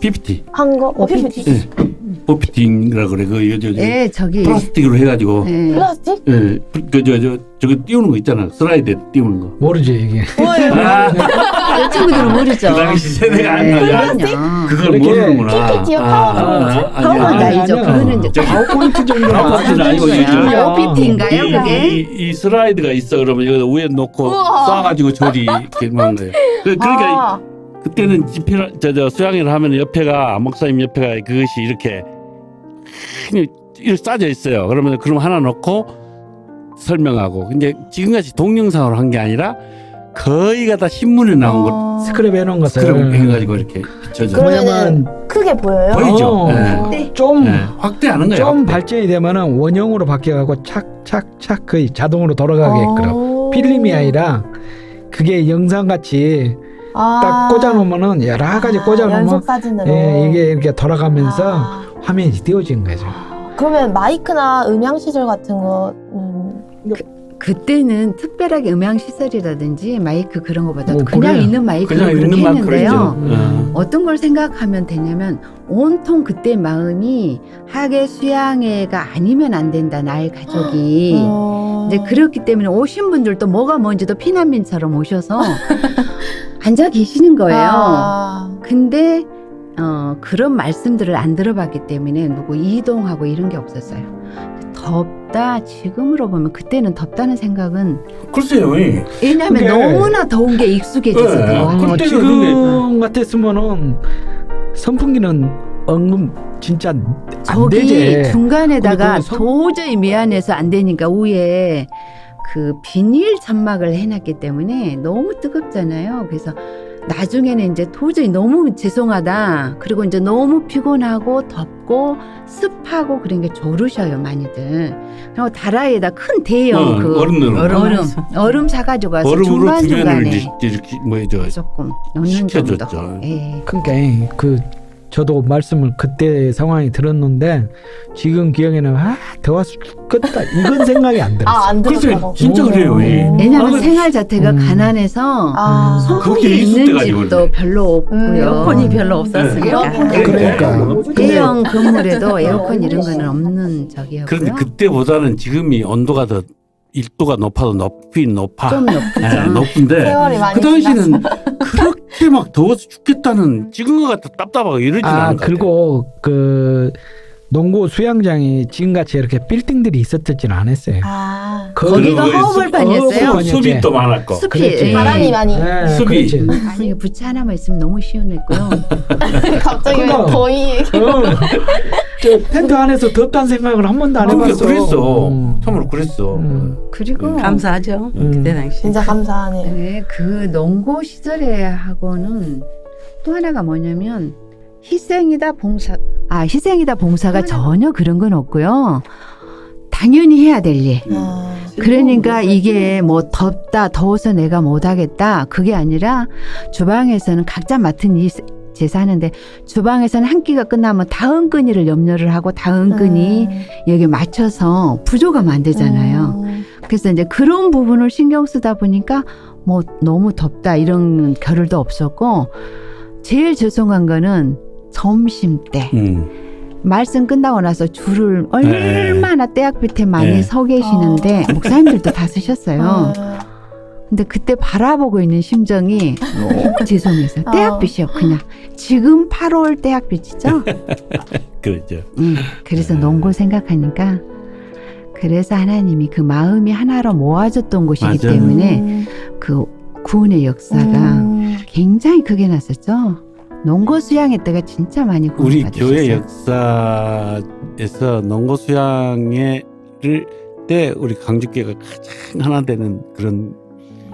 PPT. 한 거? PPT. 예. PPT라고 그래. 예, 저기 플라스틱으로 해가지고. 예. 플라스틱? 예. 저거 띄우는 거 있잖아. 슬라이드에 띄우는 거. 모르지 이게. 뭐예요? 이 친구들은 모르죠. 그 당시 세대가 안 나야. 그럼요. 그걸 그렇게 모르는구나. PPT요? 파워포인트? 파워포인트 아니죠. 그거는 이제 파워포인트 정도는 파워포인트는 아니고 거야. OPT인가요, 그게? 이 슬라이드가 있어. 그러면 이거 위에 놓고 우와. 쏴가지고 저리 이렇게 한 거예요. 그러니까 그때는 집회 수양회를 하면 옆에가 목사님 옆에가 그것이 이렇게 싸져 있어요. 그러면 그럼 하나 놓고 설명하고. 근데 지금같이 동영상으로 한 게 아니라 거의가 다 신문에 나온 거 스크랩 해놓은 것을 스크랩 해가지고 이렇게 비춰져. 그러면은 크게 보여요? 보이죠? 네. 좀 확대하는 거예요. 좀 발전이 되면은 원형으로 바뀌어가고 착착착 거의 자동으로 돌아가게끔 필름이 아니라 그게 영상같이 딱 꽂아놓으면은 여러 가지 꽂아놓으면 연속 사진으로 이게 이렇게 돌아가면서 화면이 띄워진 거죠. 그러면 마이크나 음향 시설 같은 거 그때는 특별하게 음향 시설이라든지 마이크 그런 거보다 뭐 그냥 그래. 있는 마이크로 그냥 그렇게 있는 했는데요. 만큼이죠. 어떤 걸 생각하면 되냐면 온통 그때 마음이 하계 수양회가 아니면 안 된다 나의 가족이 이제 그렇기 때문에 오신 분들도 뭐가 뭔지도 피난민처럼 오셔서 앉아 계시는 거예요. 근데 그런 말씀들을 안 들어봤기 때문에 누구 이동하고 이런 게 없었어요. 덥다 지금으로 보면 그때는 덥다는 생각은 글쎄요. 왜냐하면 그게- 너무나 더운 게 익숙해져서 네. 그런 거예요. 그때는 지금 같았으면은 선풍기는 엉금 진짜 안 저기 되지. 중간에다가 근데 그건 도저히 미안해서 안 되니까 위에 그 비닐 점막을 해놨기 때문에 너무 뜨겁잖아요. 그래서 나중에는 이제 도저히 너무 죄송하다. 그리고 이제 너무 피곤하고 덥고 습하고 그런 게 조르셔요, 많이들. 그리고 다라이에다 큰 대형 그 얼음 사가지고 가서 얼음으로 주변을 중간중간에 이렇게 뭐죠 조금 넣는 정도. 식혀줬죠. 예. 그러니까 그 저도 말씀을 그때 상황이 들었는데 지금 기억에는 더워서 죽겠다 이건 생각이 안 들었어요. 안 글쎄 들었다고. 진짜 그래요. 예. 왜냐하면 아, 생활 자체가 가난해서 그게 소품이 있을 있는 때가 집도 아니거든요. 별로 없고요. 에어컨이 별로 없었으니까. 에어컨 그러니까. 대형 건물에도 에어컨 이런 거는 없는 적이었고요. 그런데 그때보다는 지금이 온도가 더 1도가 높아도 높아. 좀 높죠. 예, 높은데 세월이 많이 그 당시는 그렇게 막 더워서 죽겠다는 지금과 같아 답답하고 이러진 않은 것 같아요. 그리고 그 농구 수영장이 지금같이 이렇게 빌딩들이 있었지는 않았어요. 거기가 허벌판이었어요. 숲이 또 많았고. 숲이 그렇지. 예. 바람이 많이. 숲이. 그렇지. 아니 부채 하나만 있으면 너무 시원했고요. 갑자기 왜 그거. 거의 저 텐트 안에서 덥다는 생각을 한 번도 안 해봤어. 그랬어. 참으로 그랬어. 그리고 감사하죠. 그때 당시. 진짜 감사하네. 네, 그 농고 시절에 하고는 또 하나가 뭐냐면 희생이다 봉사가 전혀 그런 건 없고요. 당연히 해야 될 일. 그러니까 이게 뭐 덥다 더워서 내가 못하겠다 그게 아니라 주방에서는 각자 맡은 일 제사하는데 주방에서는 한 끼가 끝나면 다음 끈이를 염려를 하고 다음 끈이 여기 맞춰서 부족하면 안 되잖아요. 그래서 이제 그런 부분을 신경 쓰다 보니까 뭐 너무 덥다 이런 겨를도 없었고 제일 죄송한 거는 점심 때 말씀 끝나고 나서 줄을 얼마나 떼약 밑에 많이 서 계시는데 목사님들도 다 쓰셨어요. 근데 그때 바라보고 있는 심정이 너무 죄송해서 떼약빛이요 그냥 지금 8월 떼약빛이죠. 그렇죠. 그래서 농고 생각하니까 그래서 하나님이 그 마음이 하나로 모아졌던 곳이기 맞아요. 때문에 그 구원의 역사가 굉장히 크게 났었죠. 농고 수양회 때가 진짜 많이 우리 구원받으셨어요. 교회 역사에서 농고 수양회를 때 우리 강주교회가 가장 하나 되는 그런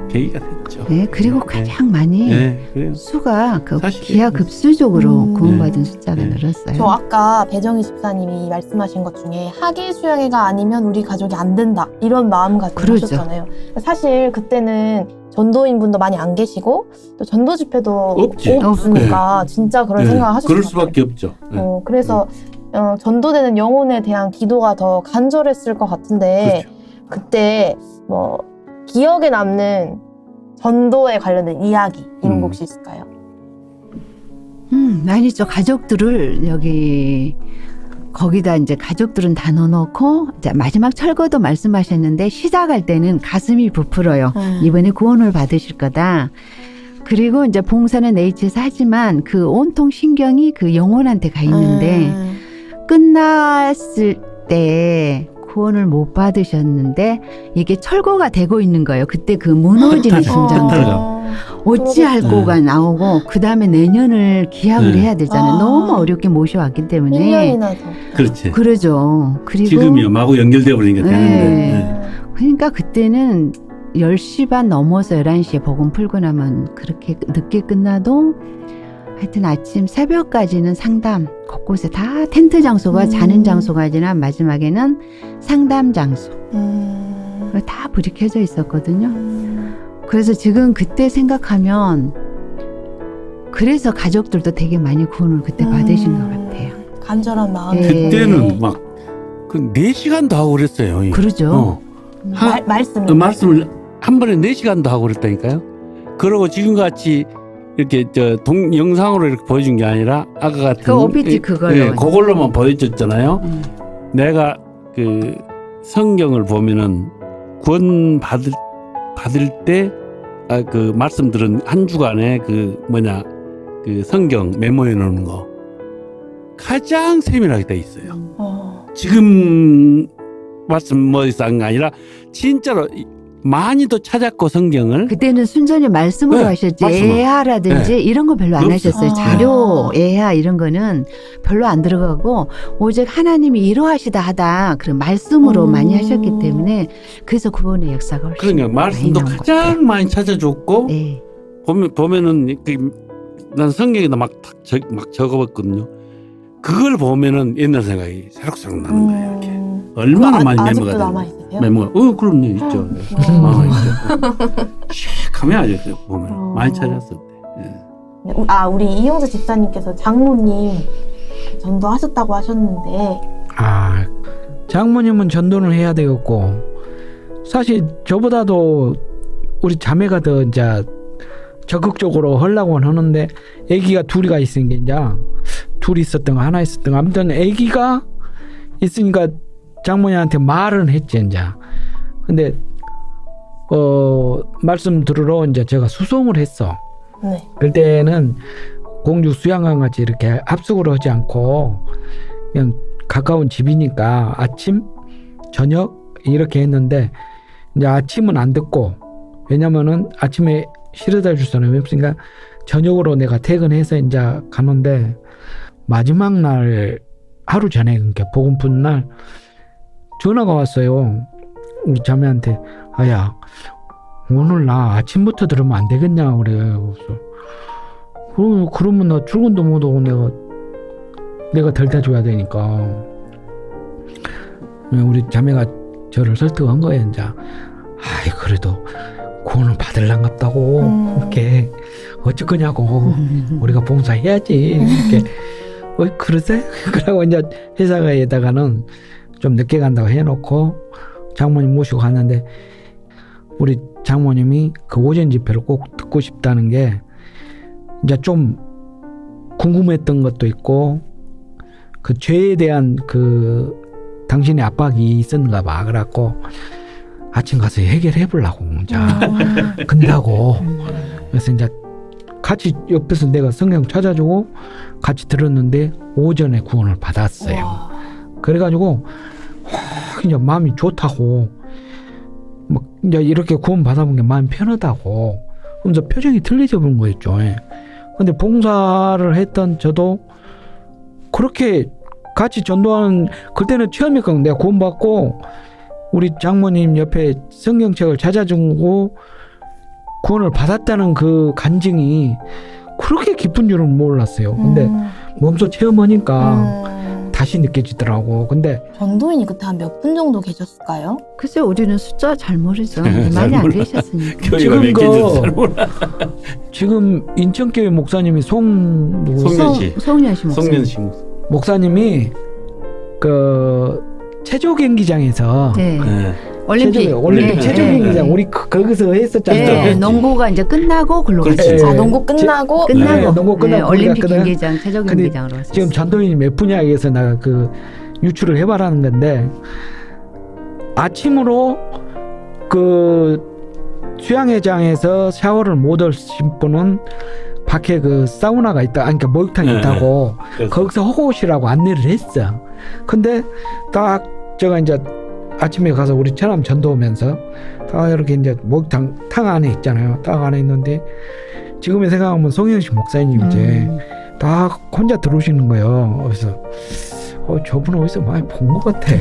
계기가 됐죠. 네, 그리고 가장 많이 그래요. 수가 그 사실 기하급수적으로 구원받은 네. 숫자가 네. 늘었어요. 저 아까 배정희 집사님이 말씀하신 것 중에 학예 수양회가 아니면 우리 가족이 안 된다 이런 마음가짐 그러죠. 하셨잖아요. 사실 그때는 전도인 분도 많이 안 계시고 또 전도 집회도 없지. 없으니까 진짜 그런 생각을 하셨을 그럴 것 같아요. 수밖에 없죠. 그래서 전도되는 영혼에 대한 기도가 더 간절했을 것 같은데 그렇죠. 그때 뭐 기억에 남는 전도에 관련된 이야기 이런 거 혹시 있을까요? 아니죠. 가족들을 여기 거기다 이제 가족들은 다 넣어놓고 이제 마지막 철거도 말씀하셨는데 시작할 때는 가슴이 부풀어요. 이번에 구원을 받으실 거다. 그리고 이제 봉사는 H에서 하지만 그 온통 신경이 그 영혼한테 가 있는데 끝났을 때 구원을 못 받으셨는데 이게 철거가 되고 있는 거예요. 그때 그 무너지는 심장도. 어찌할꼬가 나오고 그 다음에 내년을 기약을 해야 되잖아요. 너무 어렵게 모셔왔기 때문에. 1년이나 더. 그렇지. 그러죠. 그리고 지금이요. 마구 연결되어 버리니까 되는데. 네. 그러니까 그때는 10시 반 넘어서 11시에 복음 풀고 나면 그렇게 늦게 끝나도 하여튼 아침 새벽까지는 상담 곳곳에 다 텐트 장소가 자는 장소까지나 마지막에는 상담 장소 다 불이 켜져 있었거든요. 그래서 지금 그때 생각하면 그래서 가족들도 되게 많이 구원을 그때 받으신 것 같아요. 간절한 마음이. 네. 그때는 막 그 4시간도 하고 그랬어요. 그러죠. 말씀을 한 번에 4시간도 하고 그랬다니까요. 그러고 지금같이 이렇게 영상으로 이렇게 보여준 게 아니라 아까 같은 그 OPT 그걸로. 그걸로만 보여줬잖아요. 내가 그 성경을 보면은 구원 받을 때 그 말씀들은 한 주간에 그 성경 메모해 놓는 거 가장 세밀하게 돼 있어요. 지금 말씀 뭐이상 아니라 진짜로 많이도 찾았고 성경을 그때는 순전히 말씀으로 네, 하셨지 말씀으로. 예하라든지 네. 이런 거 별로 안 없어요. 하셨어요. 자료 예하 이런 거는 별로 안 들어가고 오직 하나님이 이러하시다 하다 그런 말씀으로 많이 하셨기 때문에 그래서 구원의 역사가 훨씬 그러니까 말씀도 많이 나온 것 같아요. 가장 많이 찾아줬고 네. 보면은 난 성경에다 막 적어봤거든요. 그걸 보면은 옛날 생각이 새록새록 나는 거예요. 이렇게. 얼마나 많이 아직도 메모가 남아 있으세요? 메모가 그럼요 있죠. 있죠. 씩하면 아주 보면 많이 찾았을 때. 예. 우리 이영수 집사님께서 장모님 전도하셨다고 하셨는데 장모님은 전도는 해야 되겠고 사실 저보다도 우리 자매가 더 이제 적극적으로 하려고는 하는데 아기가 둘이가 있으니까 이제 둘이 있었던 거 하나 있었던 거 아무튼 아기가 있으니까 장모님한테 말은 했지 이제. 근데 말씀 들으러 이제 제가 수송을 했어. 네. 그때는 공주 수양관 같이 이렇게 합숙을 하지 않고 그냥 가까운 집이니까 아침, 저녁 이렇게 했는데 이제 아침은 안 듣고 왜냐면은 아침에 실어다 줄 사람이 없으니까 저녁으로 내가 퇴근해서 이제 가는데 마지막 날 하루 전에 그러니까 복음 푼 날 전화가 왔어요. 우리 자매한테 아야 오늘 나 아침부터 들으면 안 되겠냐 그래. 그래서 그러면 나 출근도 못 오고 내가 덜다 줘야 되니까 우리 자매가 저를 설득한 거예요. 이제 그래도 구원을 받을란갑다고 이렇게 어쩔 거냐고 우리가 봉사해야지 이렇게 그러세? 그러고 이제 회사에다가는 좀 늦게 간다고 해놓고 장모님 모시고 갔는데 우리 장모님이 그 오전 집회를 꼭 듣고 싶다는 게 이제 좀 궁금했던 것도 있고 그 죄에 대한 그 당신의 압박이 있었는가 봐. 그래갖고 아침 가서 해결해 보려고 이제 근다고. 그래서 이제 같이 옆에서 내가 성경 찾아주고 같이 들었는데 오전에 구원을 받았어요. 그래가지고 이제 마음이 좋다고 막 이제 이렇게 구원 받아본 게 마음이 편하다고. 그러면서 표정이 틀려져 본 거였죠. 근데 봉사를 했던 저도 그렇게 같이 전도하는 그때는 처음이니까 내가 구원 받고 우리 장모님 옆에 성경책을 찾아주고 구원을 받았다는 그 간증이 그렇게 기쁜 줄은 몰랐어요. 근데 몸소 체험하니까 다시 느껴지더라고. 근데 전도인이 그때 한 몇 분 정도 계셨을까요? 글쎄 우리는 숫자 잘 모르죠. 잘 많이 안 몰라. 계셨으니까. 교회가 몇 개인지 잘 몰라. 지금 인천교회 목사님이 송년 씨. 송년 씨 목사님. 송년 씨. 목사님이 그 체조 경기장에서 네. 네. 올림픽. 올림픽 네, 체조 네, 경기장 네. 우리 거기서 했었잖아요. 네, 농구가 이제 끝나고 글로 그렇지. 갔어요. 농구 끝나고 네, 농구 끝나고 올림픽 갔거든. 경기장, 체조 근데 경기장으로 왔어요. 지금 전도인이 몇 분이야 해서 내가 그 유출을 해봐라는 건데 아침으로 그 수양회장에서 샤워를 못 하신 분은 밖에 그 사우나가 있다, 그러니까 목욕탕이 네, 있다고 네. 거기서 하고 오시라고 안내를 했어. 근데 딱 제가 이제 아침에 가서 우리 처남 전도하면서 딱 이렇게 이제 목욕탕 탕 안에 있잖아요. 딱 안에 있는데 지금에 생각하면 송영식 목사님이지 딱 혼자 들어오시는 거예요. 그래서 저분 어디서 많이 본 것 같아.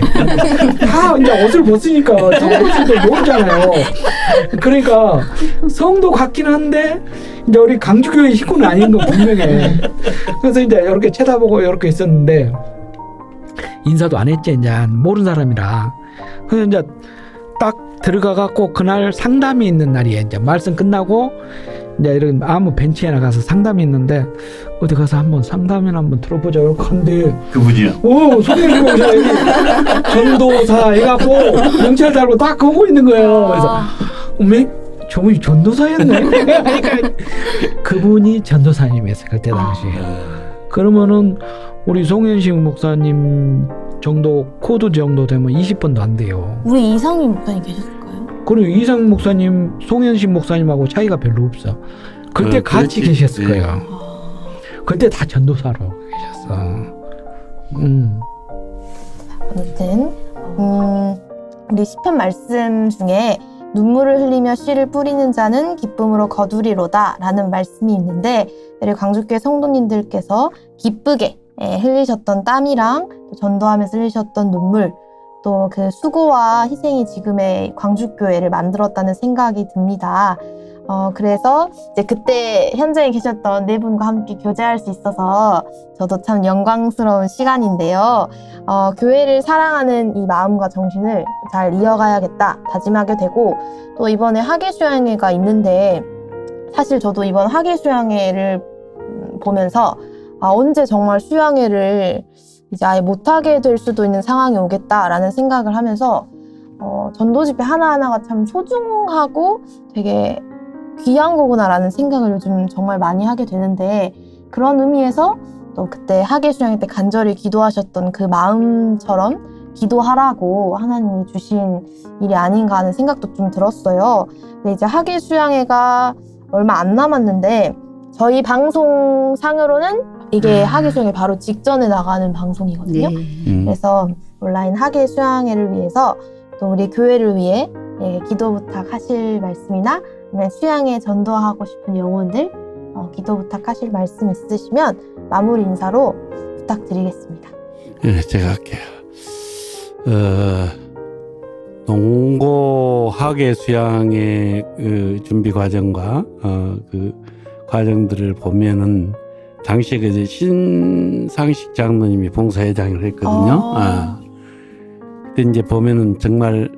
다 이제 옷을 벗으니까 성도들도 모르잖아요. 그러니까 성도 같긴 한데 이제 우리 강주교회 식구는 아닌 거 분명해. 그래서 이제 이렇게 쳐다보고 이렇게 있었는데 인사도 안 했지. 이제 모르는 사람이라. 그래서 이제 딱 들어가 갖고 그날 상담이 있는 날이에요. 이제 말씀 끝나고 이제 이런 아무 벤치에 나가서 상담이 있는데 어디 가서 한번 상담이나 한번 들어보자 이렇게 한데 그분이요. 송영식 목사님이 전도사 해갖고 명찰 달고 딱 하고 있는 거예요. 그래서 어메 저분이 전도사였네. 그러니까 그분이 전도사님이었어요 그때 당시. 그러면은 우리 송현식 목사님 정도 코드 정도 되면 20번도 안 돼요. 우리 이상민 목사님 계셨을까요? 그리고 이상 목사님, 송현식 목사님하고 차이가 별로 없어. 그때 같이 그렇지. 계셨을 네. 거예요. 그때 다 전도사로 계셨어. 아무튼 우리 시편 말씀 중에 눈물을 흘리며 씨를 뿌리는 자는 기쁨으로 거두리로다 라는 말씀이 있는데 우리 광주교회 성도님들께서 기쁘게 흘리셨던 땀이랑 또 전도하면서 흘리셨던 눈물 또 그 수고와 희생이 지금의 광주교회를 만들었다는 생각이 듭니다. 그래서 이제 그때 현장에 계셨던 네 분과 함께 교제할 수 있어서 저도 참 영광스러운 시간인데요. 교회를 사랑하는 이 마음과 정신을 잘 이어가야겠다 다짐하게 되고, 또 이번에 학예수양회가 있는데 사실 저도 이번 학예수양회를 보면서 언제 정말 수양회를 이제 아예 못하게 될 수도 있는 상황이 오겠다라는 생각을 하면서 전도 집회 하나하나가 참 소중하고 되게 귀한 거구나라는 생각을 요즘 정말 많이 하게 되는데, 그런 의미에서 또 그때 학예수양회 때 간절히 기도하셨던 그 마음처럼 기도하라고 하나님이 주신 일이 아닌가 하는 생각도 좀 들었어요. 근데 이제 학예수양회가 얼마 안 남았는데 저희 방송상으로는 이게 학예수양회 바로 직전에 나가는 방송이거든요. 네. 그래서 온라인 학예수양회를 위해서 또 우리 교회를 위해 기도 부탁하실 말씀이나 아니면 수양회 전도하고 싶은 영혼들 기도 부탁하실 말씀 있으시면 마무리 인사로 부탁드리겠습니다. 예, 제가 할게요. 농고 학예 수양의 그 준비 과정과 그 과정들을 보면은 당시에 그 이제 신상식 장로님이 봉사회장을 했거든요. 그때 이제 보면은 정말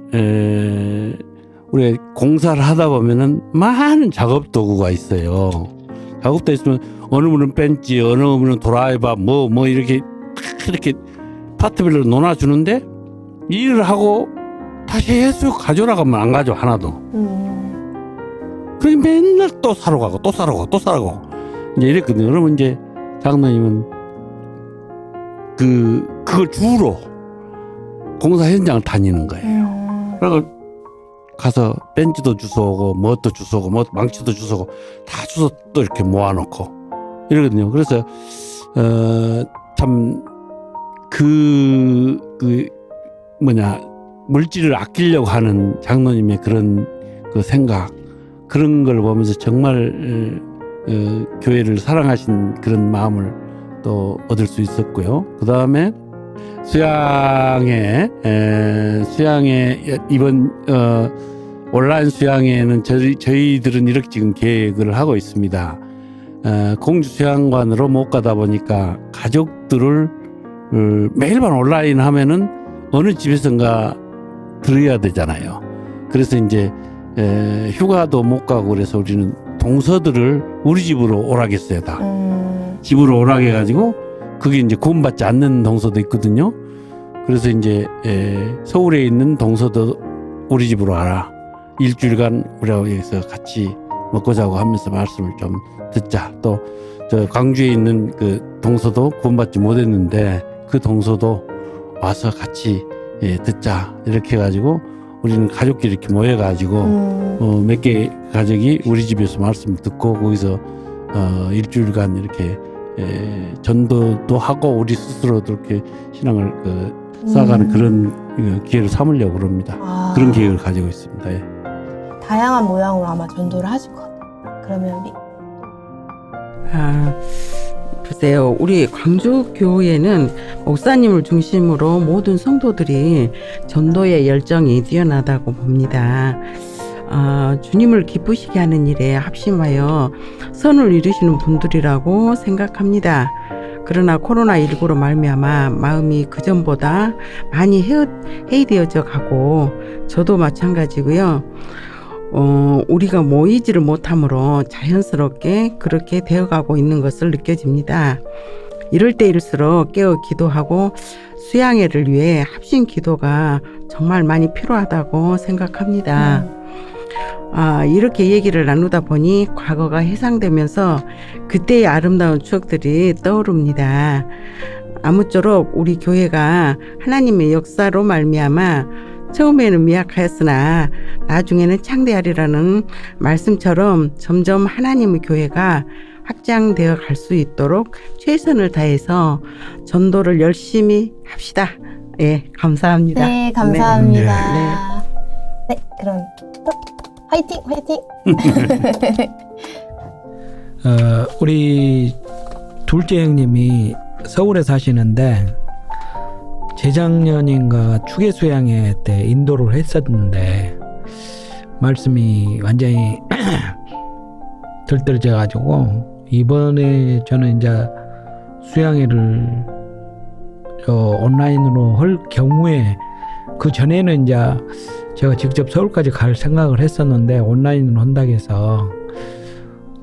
우리가 공사를 하다 보면은 많은 작업 도구가 있어요. 작업도 있으면 어느 분은 벤치, 어느 분은 드라이버, 뭐 이렇게 파트별로 놓아주는데 일을 하고 다시 해수 가져라 가면 안 가져 하나도. 그러니 맨날 또 사러 가고 또 사러 가고 또 사러 가고 이제 이랬거든요. 그러면 이제 장로님은 그걸 주로 공사 현장을 다니는 거예요. 그래서 가서 벤치도 주워오고 뭣도 주워오고 뭐 망치도 주워오고 다 주워 또 이렇게 모아놓고 이러거든요. 그래서 참 물질을 아끼려고 하는 장로님의 그런 그 생각, 그런 걸 보면서 정말 교회를 사랑하신 그런 마음을 또 얻을 수 있었고요. 그 다음에 수양회 이번 온라인 수양회는 저희들은 이렇게 지금 계획을 하고 있습니다. 공주 수양관으로 못 가다 보니까 가족들을 매일 밤 온라인 하면은 어느 집에선가 들어야 되잖아요. 그래서 이제 휴가도 못 가고 그래서 우리는 동서들을 우리 집으로 오라겠어요. 다 집으로 오라게 해가지고 그게 이제 구원받지 않는 동서도 있거든요. 그래서 이제 서울에 있는 동서도 우리 집으로 와라. 일주일간 우리하고 여기서 같이 먹고 자고 하면서 말씀을 좀 듣자. 또 저 광주에 있는 그 동서도 구원받지 못했는데 그 동서도 와서 같이 듣자. 이렇게 해가지고 우리는 가족끼리 이렇게 모여가지고 몇 개 가족이 우리 집에서 말씀을 듣고 거기서 일주일간 이렇게 전도도 하고 우리 스스로도 이렇게 신앙을 쌓아가는 그런 기회를 삼으려고 그럽니다. 그런 계획을 가지고 있습니다. 예. 다양한 모양으로 아마 전도를 하실 것 같아요. 그러면 우리 글쎄요, 우리 광주 교회는 목사님을 중심으로 모든 성도들이 전도의 열정이 뛰어나다고 봅니다. 주님을 기쁘시게 하는 일에 합심하여 선을 이루시는 분들이라고 생각합니다. 그러나 코로나19로 말미암아 마음이 그전보다 많이 해이되어져 가고 저도 마찬가지고요. 우리가 모이지를 못하므로 자연스럽게 그렇게 되어가고 있는 것을 느껴집니다. 이럴 때일수록 깨어 기도하고 수양회를 위해 합심 기도가 정말 많이 필요하다고 생각합니다. 이렇게 얘기를 나누다 보니 과거가 해상되면서 그때의 아름다운 추억들이 떠오릅니다. 아무쪼록 우리 교회가 하나님의 역사로 말미암아 처음에는 미약하였으나 나중에는 창대하리라는 말씀처럼 점점 하나님의 교회가 확장되어 갈 수 있도록 최선을 다해서 전도를 열심히 합시다. 예, 감사합니다. 네, 감사합니다. 네, 그럼 또 화이팅! 우리 둘째 형님이 서울에 사시는데 재작년인가 추계수양회 때 인도를 했었는데 말씀이 완전히 들떠져 가지고 이번에 저는 이제 수양회를 온라인으로 할 경우에 그 전에는 이제 제가 직접 서울까지 갈 생각을 했었는데 온라인으로 한다고 해서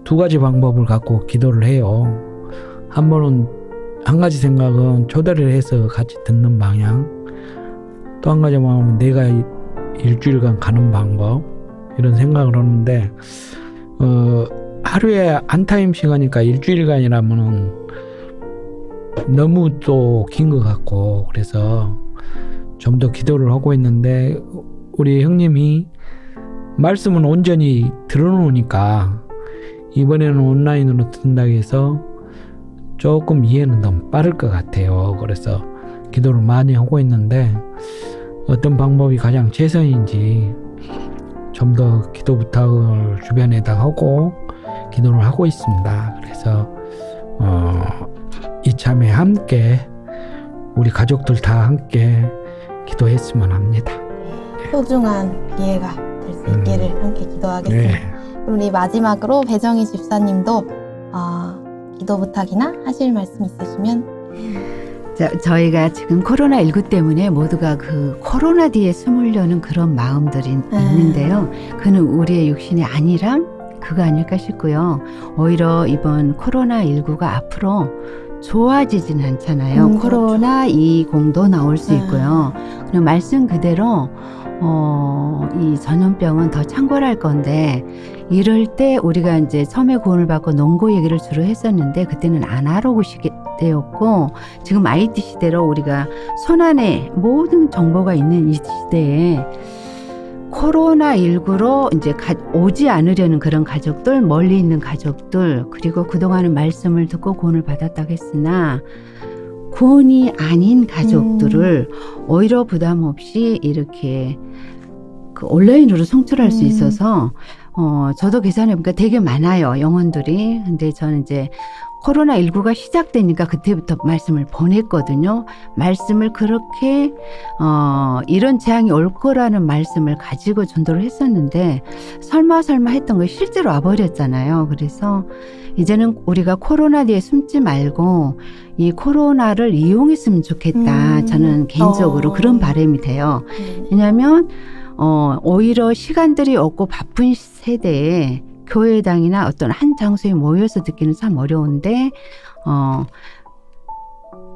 두 가지 방법을 갖고 기도를 해요. 한 가지 생각은 초대를 해서 같이 듣는 방향, 또 한 가지 방법은 내가 일주일간 가는 방법, 이런 생각을 하는데 하루에 한 타임 시간이니까 일주일간이라면은 너무 또 긴 것 같고, 그래서 좀 더 기도를 하고 있는데 우리 형님이 말씀은 온전히 들어놓으니까 이번에는 온라인으로 듣는다고 해서 조금 이해는 너무 빠를 것 같아요. 그래서 기도를 많이 하고 있는데 어떤 방법이 가장 최선인지 좀 더 기도 부탁을 주변에다 하고 기도를 하고 있습니다. 그래서 이참에 함께 우리 가족들 다 함께 기도했으면 합니다. 소중한 기회가 될 수 있기를 함께 기도하겠습니다. 네. 우리 마지막으로 배정희 집사님도 기도 부탁이나 하실 말씀 있으시면. 저희가 지금 코로나19 때문에 모두가 그 코로나 뒤에 숨으려는 그런 마음들이 있는데요. 그는 우리의 육신의 안일함? 그거 아닐까 싶고요. 오히려 이번 코로나19가 앞으로 좋아지진 않잖아요. 코로나20도 나올 수 있고요. 그냥 말씀 그대로 이 전염병은 더 창궐할 건데, 이럴 때 우리가 이제 처음에 구원을 받고 농고 얘기를 주로 했었는데 그때는 아날로그 시대였고, 지금 IT 시대로 우리가 손안에 모든 정보가 있는 이 시대에 코로나19로 이제 오지 않으려는 그런 가족들, 멀리 있는 가족들, 그리고 그동안은 말씀을 듣고 구원을 받았다고 했으나 구원이 아닌 가족들을 오히려 부담 없이 이렇게 그 온라인으로 송출할 수 있어서 저도 계산해보니까 되게 많아요, 영혼들이. 근데 저는 이제 코로나19가 시작되니까 그때부터 말씀을 보냈거든요. 말씀을 그렇게 이런 재앙이 올 거라는 말씀을 가지고 전도를 했었는데 설마 했던 거 실제로 와버렸잖아요. 그래서 이제는 우리가 코로나 뒤에 숨지 말고 이 코로나를 이용했으면 좋겠다. 저는 개인적으로 그런 바람이 돼요. 왜냐하면 오히려 시간들이 없고 바쁜 세대에 교회당이나 어떤 한 장소에 모여서 듣기는 참 어려운데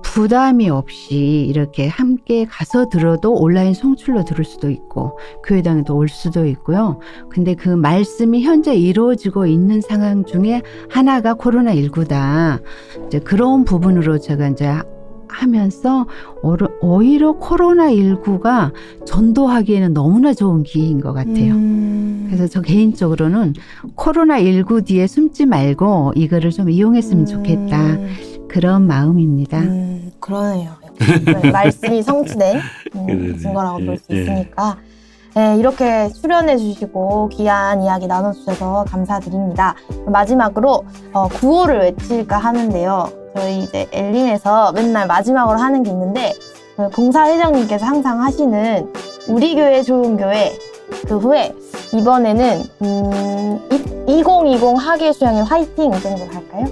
부담이 없이 이렇게 함께 가서 들어도 온라인 송출로 들을 수도 있고 교회당에도 올 수도 있고요. 근데 그 말씀이 현재 이루어지고 있는 상황 중에 하나가 코로나19다. 이제 그런 부분으로 제가 이제 하면서 오히려 코로나19가 전도하기에는 너무나 좋은 기회인 것 같아요. 그래서 저 개인적으로는 코로나19 뒤에 숨지 말고 이거를 좀 이용했으면 좋겠다. 그런 마음입니다. 그러네요. 말씀이 성취된 증거라고 볼 수 있으니까. 네, 이렇게 출연해 주시고 귀한 이야기 나눠주셔서 감사드립니다. 마지막으로 구호를 외칠까 하는데요. 저희 이제 엘린에서 맨날 마지막으로 하는 게 있는데 봉사회장님께서 항상 하시는 우리 교회 좋은 교회, 그 후에 이번에는 2020 학예 수양회 화이팅 이 정도 할까요?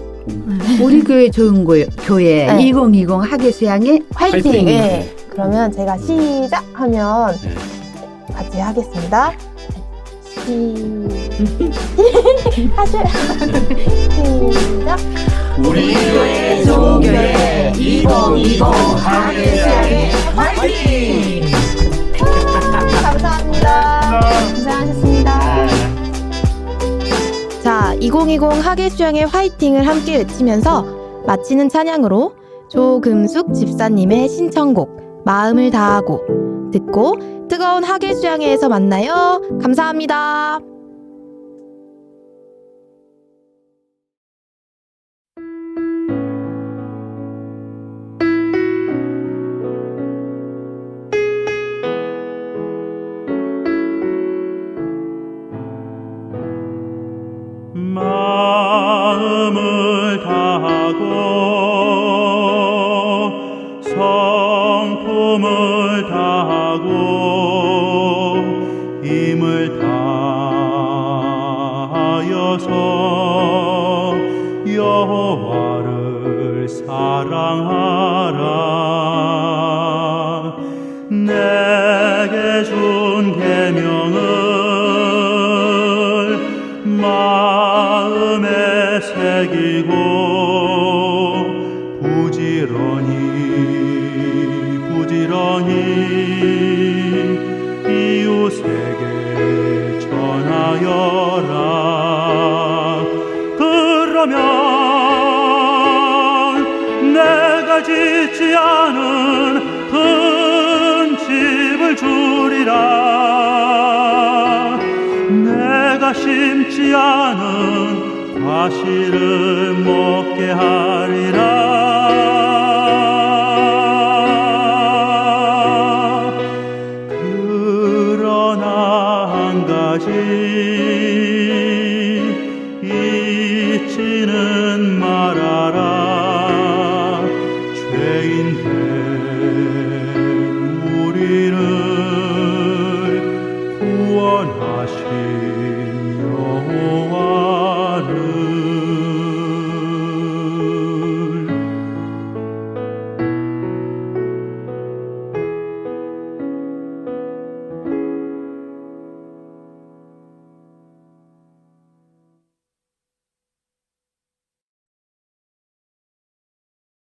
우리 교회 좋은 교회 네. 2020 학예 수양회 화이팅! 화이팅! 네. 그러면 제가 시작하면 같이 하겠습니다. 시작! 우리 교회 좋은 교회 2020 학예 수양회 화이팅! 감사합니다. 고생하셨습니다. 자, 2020 학예 수양회 화이팅을 함께 외치면서 마치는 찬양으로 조금숙 집사님의 신청곡 마음을 다하고 듣고 뜨거운 학예 수양회에서 만나요. 감사합니다. 마음을 다하고 성품을 다하고 힘을 다하여 하여서 여호와를 사랑하라. 내게 준 계명을 마음에 새기고 부지런히 이웃에게 전하여라. 그러면 내가 짓지 않은 큰 집을 주리라. 내가 심지 않은 과실을 먹게 하리라.